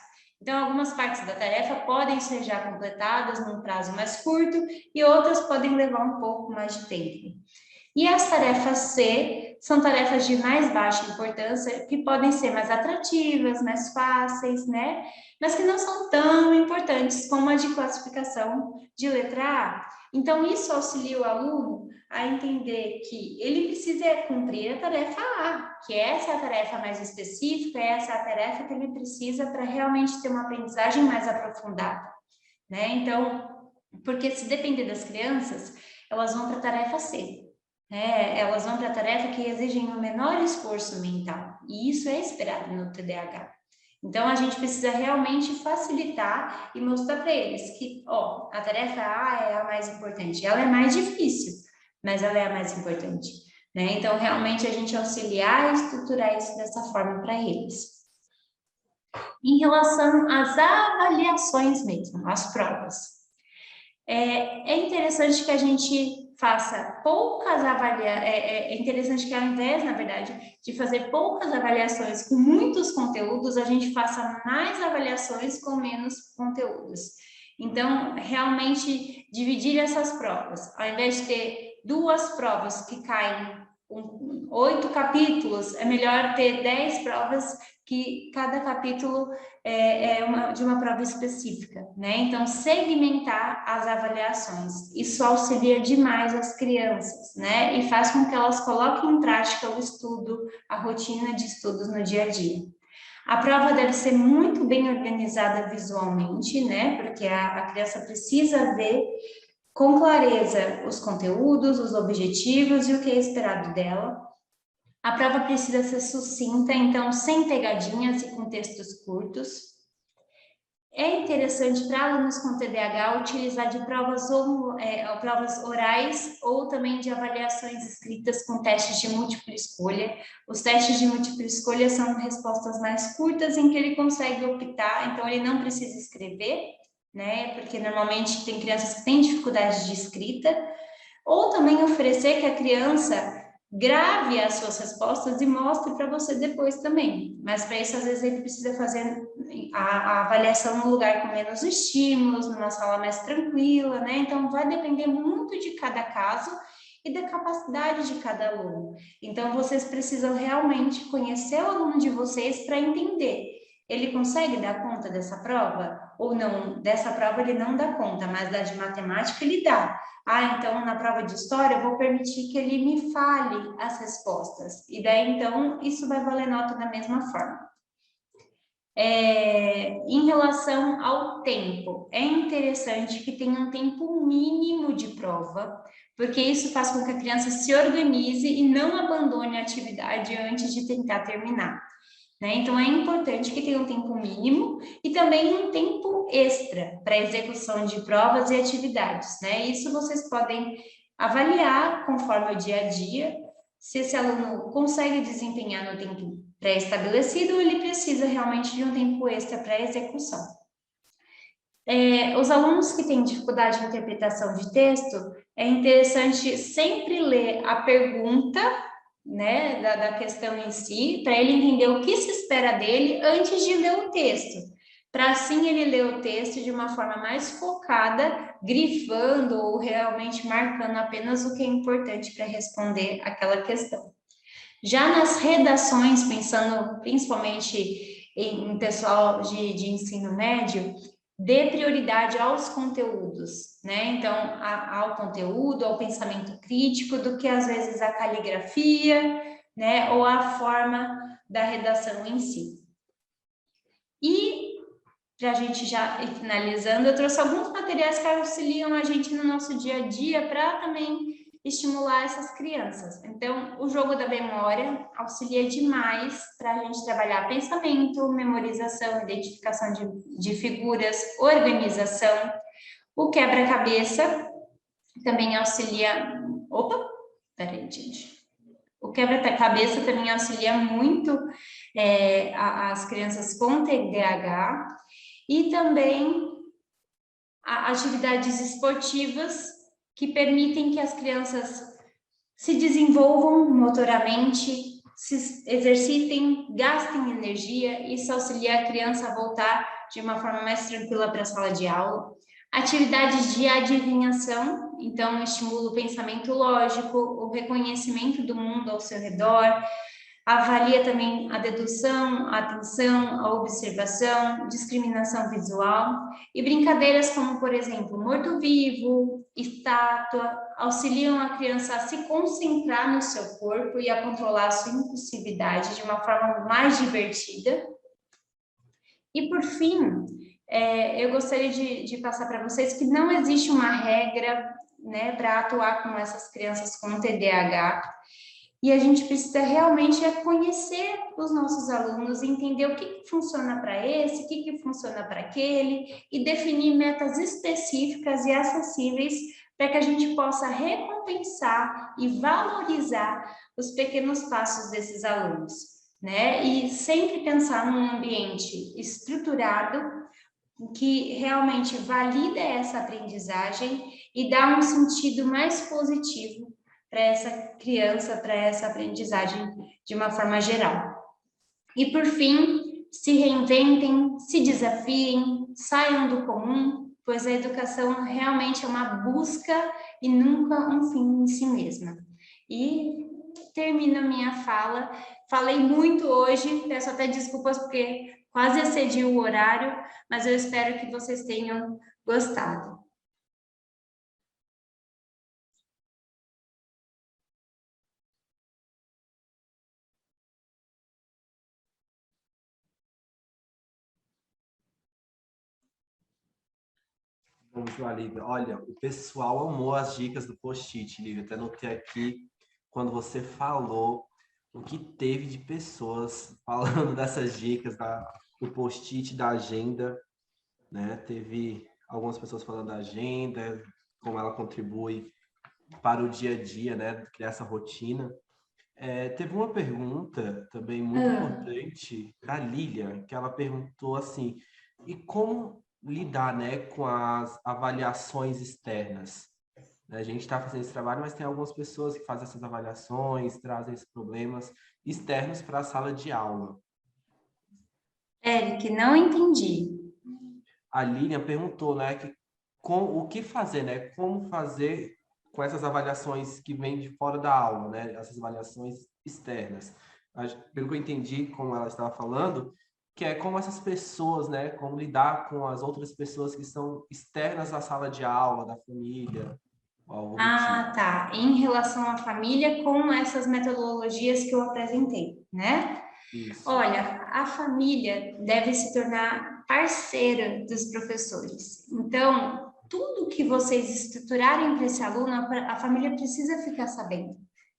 Então, algumas partes da tarefa podem ser já completadas num prazo mais curto e outras podem levar um pouco mais de tempo. E as tarefas C são tarefas de mais baixa importância, que podem ser mais atrativas, mais fáceis, né? Mas que não são tão importantes como a de classificação de letra A. Então, isso auxilia o aluno a entender que ele precisa cumprir a tarefa A, que essa é a tarefa mais específica, essa é a tarefa que ele precisa para realmente ter uma aprendizagem mais aprofundada, né? Então, porque se depender das crianças, elas vão para a tarefa C, né? Elas vão para a tarefa que exige um menor esforço mental, e isso é esperado no TDAH. Então, a gente precisa realmente facilitar e mostrar para eles que, a tarefa A é a mais importante. Ela é mais difícil, mas ela é a mais importante, né? Então, realmente, a gente auxiliar e estruturar isso dessa forma para eles. Em relação às avaliações mesmo, às provas, é interessante que a gente faça poucas avaliações, é interessante que ao invés, na verdade, de fazer poucas avaliações com muitos conteúdos, a gente faça mais avaliações com menos conteúdos. Então, realmente, dividir essas provas, ao invés de ter 2 provas que caem com 8 capítulos, é melhor ter 10 provas que cada capítulo de uma prova específica, né? Então, segmentar as avaliações, isso auxilia demais as crianças, né? E faz com que elas coloquem em prática o estudo, a rotina de estudos no dia a dia. A prova deve ser muito bem organizada visualmente, né? Porque a criança precisa ver com clareza os conteúdos, os objetivos e o que é esperado dela. A prova precisa ser sucinta, então sem pegadinhas e com textos curtos. É interessante para alunos com TDAH utilizar de provas orais ou também de avaliações escritas com testes de múltipla escolha. Os testes de múltipla escolha são respostas mais curtas em que ele consegue optar, então ele não precisa escrever, né? Porque normalmente tem crianças que têm dificuldade de escrita. Ou também oferecer que a criança grave as suas respostas e mostre para você depois também. Mas para isso, às vezes, ele precisa fazer a avaliação num lugar com menos estímulos, numa sala mais tranquila, né? Então, vai depender muito de cada caso e da capacidade de cada aluno. Então, vocês precisam realmente conhecer o aluno de vocês para entender. Ele consegue dar conta dessa prova? Ou não? Dessa prova ele não dá conta, mas da de matemática ele dá. Então, na prova de história, eu vou permitir que ele me fale as respostas. E daí, então, isso vai valer nota da mesma forma. Em relação ao tempo, é interessante que tenha um tempo mínimo de prova, porque isso faz com que a criança se organize e não abandone a atividade antes de tentar terminar, né? Então, é importante que tenha um tempo mínimo e também um tempo extra para execução de provas e atividades, né? Isso vocês podem avaliar conforme o dia a dia, se esse aluno consegue desempenhar no tempo pré-estabelecido ou ele precisa realmente de um tempo extra para execução. Os alunos que têm dificuldade de interpretação de texto, é interessante sempre ler a pergunta, né, da questão em si, para ele entender o que se espera dele antes de ler o texto. para assim ele ler o texto de uma forma mais focada, grifando ou realmente marcando apenas o que é importante para responder aquela questão. Já nas redações, pensando principalmente em pessoal de ensino médio, dê prioridade aos conteúdos, né? Então, ao conteúdo, ao pensamento crítico, do que às vezes a caligrafia, né? Ou a forma da redação em si. E, para a gente já ir finalizando, eu trouxe alguns materiais que auxiliam a gente no nosso dia a dia para também estimular essas crianças. Então, o jogo da memória auxilia demais para a gente trabalhar pensamento, memorização, identificação de figuras, organização. O quebra-cabeça também auxilia... Opa, peraí, gente. O quebra-cabeça também auxilia muito as crianças com TDAH e também atividades esportivas que permitem que as crianças se desenvolvam motoramente, se exercitem, gastem energia. Isso auxilia a criança a voltar de uma forma mais tranquila para a sala de aula. Atividades de adivinhação, então estimula o pensamento lógico, o reconhecimento do mundo ao seu redor, avalia também a dedução, a atenção, a observação, discriminação visual e brincadeiras como, por exemplo, morto-vivo, estátua, auxiliam a criança a se concentrar no seu corpo e a controlar a sua impulsividade de uma forma mais divertida. E, por fim, eu gostaria de passar para vocês que não existe uma regra, né, para atuar com essas crianças com TDAH, e a gente precisa realmente conhecer os nossos alunos, entender o que funciona para esse, o que funciona para aquele, e definir metas específicas e acessíveis para que a gente possa recompensar e valorizar os pequenos passos desses alunos, né? E sempre pensar num ambiente estruturado que realmente valida essa aprendizagem e dá um sentido mais positivo para essa criança, para essa aprendizagem de uma forma geral. E, por fim, se reinventem, se desafiem, saiam do comum, pois a educação realmente é uma busca e nunca um fim em si mesma. E termino a minha fala. Falei muito hoje, peço até desculpas porque quase excedi o horário, mas eu espero que vocês tenham gostado. Vamos lá, Lívia. Olha, o pessoal amou as dicas do post-it, Lívia. Até notei aqui, quando você falou, o que teve de pessoas falando dessas dicas do post-it, da agenda, né? Teve algumas pessoas falando da agenda, como ela contribui para o dia a dia, né? Criar essa rotina. Teve uma pergunta também muito importante da Lília, que ela perguntou assim, e como lidar, né, com as avaliações externas? A gente está fazendo esse trabalho, mas tem algumas pessoas que fazem essas avaliações, trazem esses problemas externos para a sala de aula. Eric, não entendi. A Lilian perguntou, né, o que fazer, né? Como fazer com essas avaliações que vêm de fora da aula, né? Essas avaliações externas. Pelo que eu entendi, como ela estava falando, que é como essas pessoas, né? Como lidar com as outras pessoas que são externas à sala de aula, da família, algo do tipo. Tá. Em relação à família, com essas metodologias que eu apresentei, né? Isso. Olha, a família deve se tornar parceira dos professores. Então, tudo que vocês estruturarem para esse aluno, a família precisa ficar sabendo,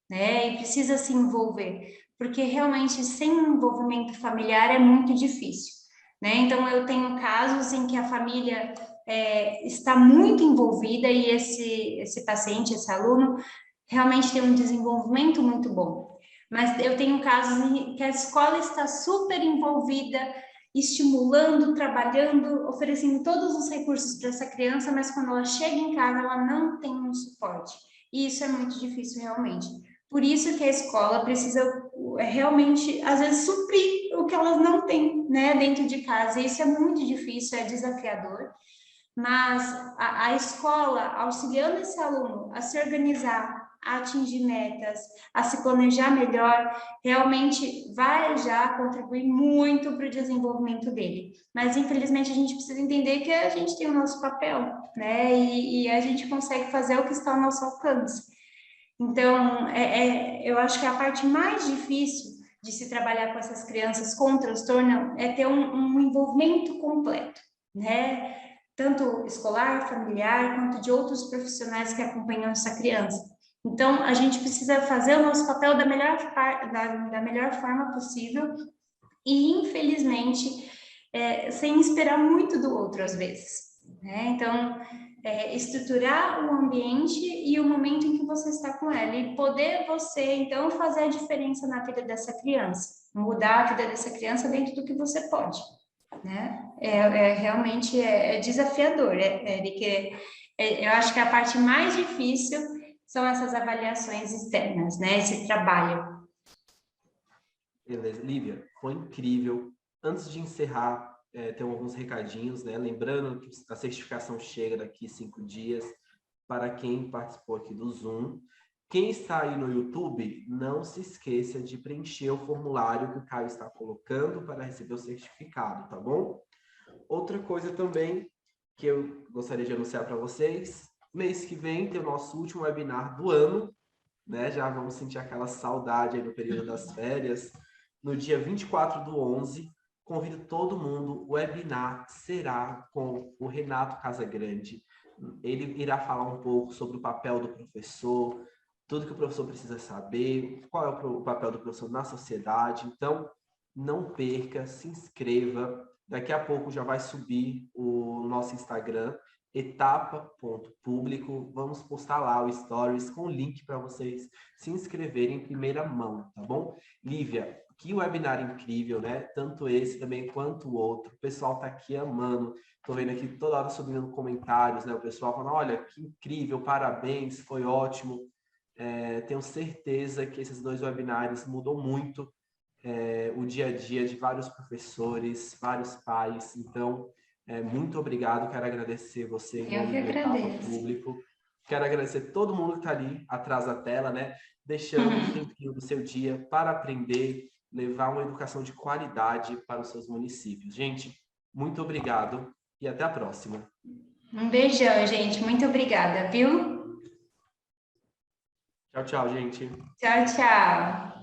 né? E precisa se envolver, porque realmente sem envolvimento familiar é muito difícil, né? Então, eu tenho casos em que a família está muito envolvida e esse paciente, esse aluno, realmente tem um desenvolvimento muito bom. Mas eu tenho casos em que a escola está super envolvida, estimulando, trabalhando, oferecendo todos os recursos para essa criança, mas quando ela chega em casa, ela não tem um suporte. E isso é muito difícil realmente. Por isso que a escola precisa realmente, às vezes, suprir o que elas não têm, né, dentro de casa. Isso é muito difícil, é desafiador, mas a escola, auxiliando esse aluno a se organizar, a atingir metas, a se planejar melhor, realmente vai já contribuir muito para o desenvolvimento dele. Mas, infelizmente, a gente precisa entender que a gente tem o nosso papel, né? E a gente consegue fazer o que está ao nosso alcance. Então, eu acho que a parte mais difícil de se trabalhar com essas crianças com transtorno é ter um envolvimento completo, né? Tanto escolar, familiar, quanto de outros profissionais que acompanham essa criança. Então, a gente precisa fazer o nosso papel da melhor forma possível e, infelizmente, sem esperar muito do outro, às vezes, né? Então, estruturar o ambiente e o momento em que você está com ela e poder você, então, fazer a diferença na vida dessa criança, mudar a vida dessa criança dentro do que você pode, né? Realmente desafiador, Eric. Eu acho que a parte mais difícil são essas avaliações externas, né? Esse trabalho. Beleza. Lívia, foi incrível. Antes de encerrar, tem alguns recadinhos, né? Lembrando que a certificação chega daqui 5 dias para quem participou aqui do Zoom. Quem está aí no YouTube, não se esqueça de preencher o formulário que o Caio está colocando para receber o certificado, tá bom? Outra coisa também que eu gostaria de anunciar para vocês, mês que vem tem o nosso último webinar do ano, né? Já vamos sentir aquela saudade aí no período das férias. No dia 24/11, convido todo mundo, o webinar será com o Renato Casagrande. Ele irá falar um pouco sobre o papel do professor, tudo que o professor precisa saber, qual é o papel do professor na sociedade. Então, não perca, se inscreva. Daqui a pouco já vai subir o nosso Instagram, etapa.público. Vamos postar lá o stories com o link para vocês se inscreverem em primeira mão, tá bom? Lívia, que webinar incrível, né? Tanto esse também quanto o outro. O pessoal tá aqui amando. Tô vendo aqui toda hora subindo comentários, né? O pessoal falando, olha, que incrível, parabéns, foi ótimo. Tenho certeza que esses 2 webinars mudou muito o dia a dia de vários professores, vários pais. Então, muito obrigado. Quero agradecer você em nome do Etapa Público. Quero agradecer todo mundo que está ali atrás da tela, né? Deixando um tempinho do seu dia para aprender, levar uma educação de qualidade para os seus municípios. Gente, muito obrigado e até a próxima. Um beijão, gente. Muito obrigada, viu? Tchau, tchau, gente. Tchau, tchau.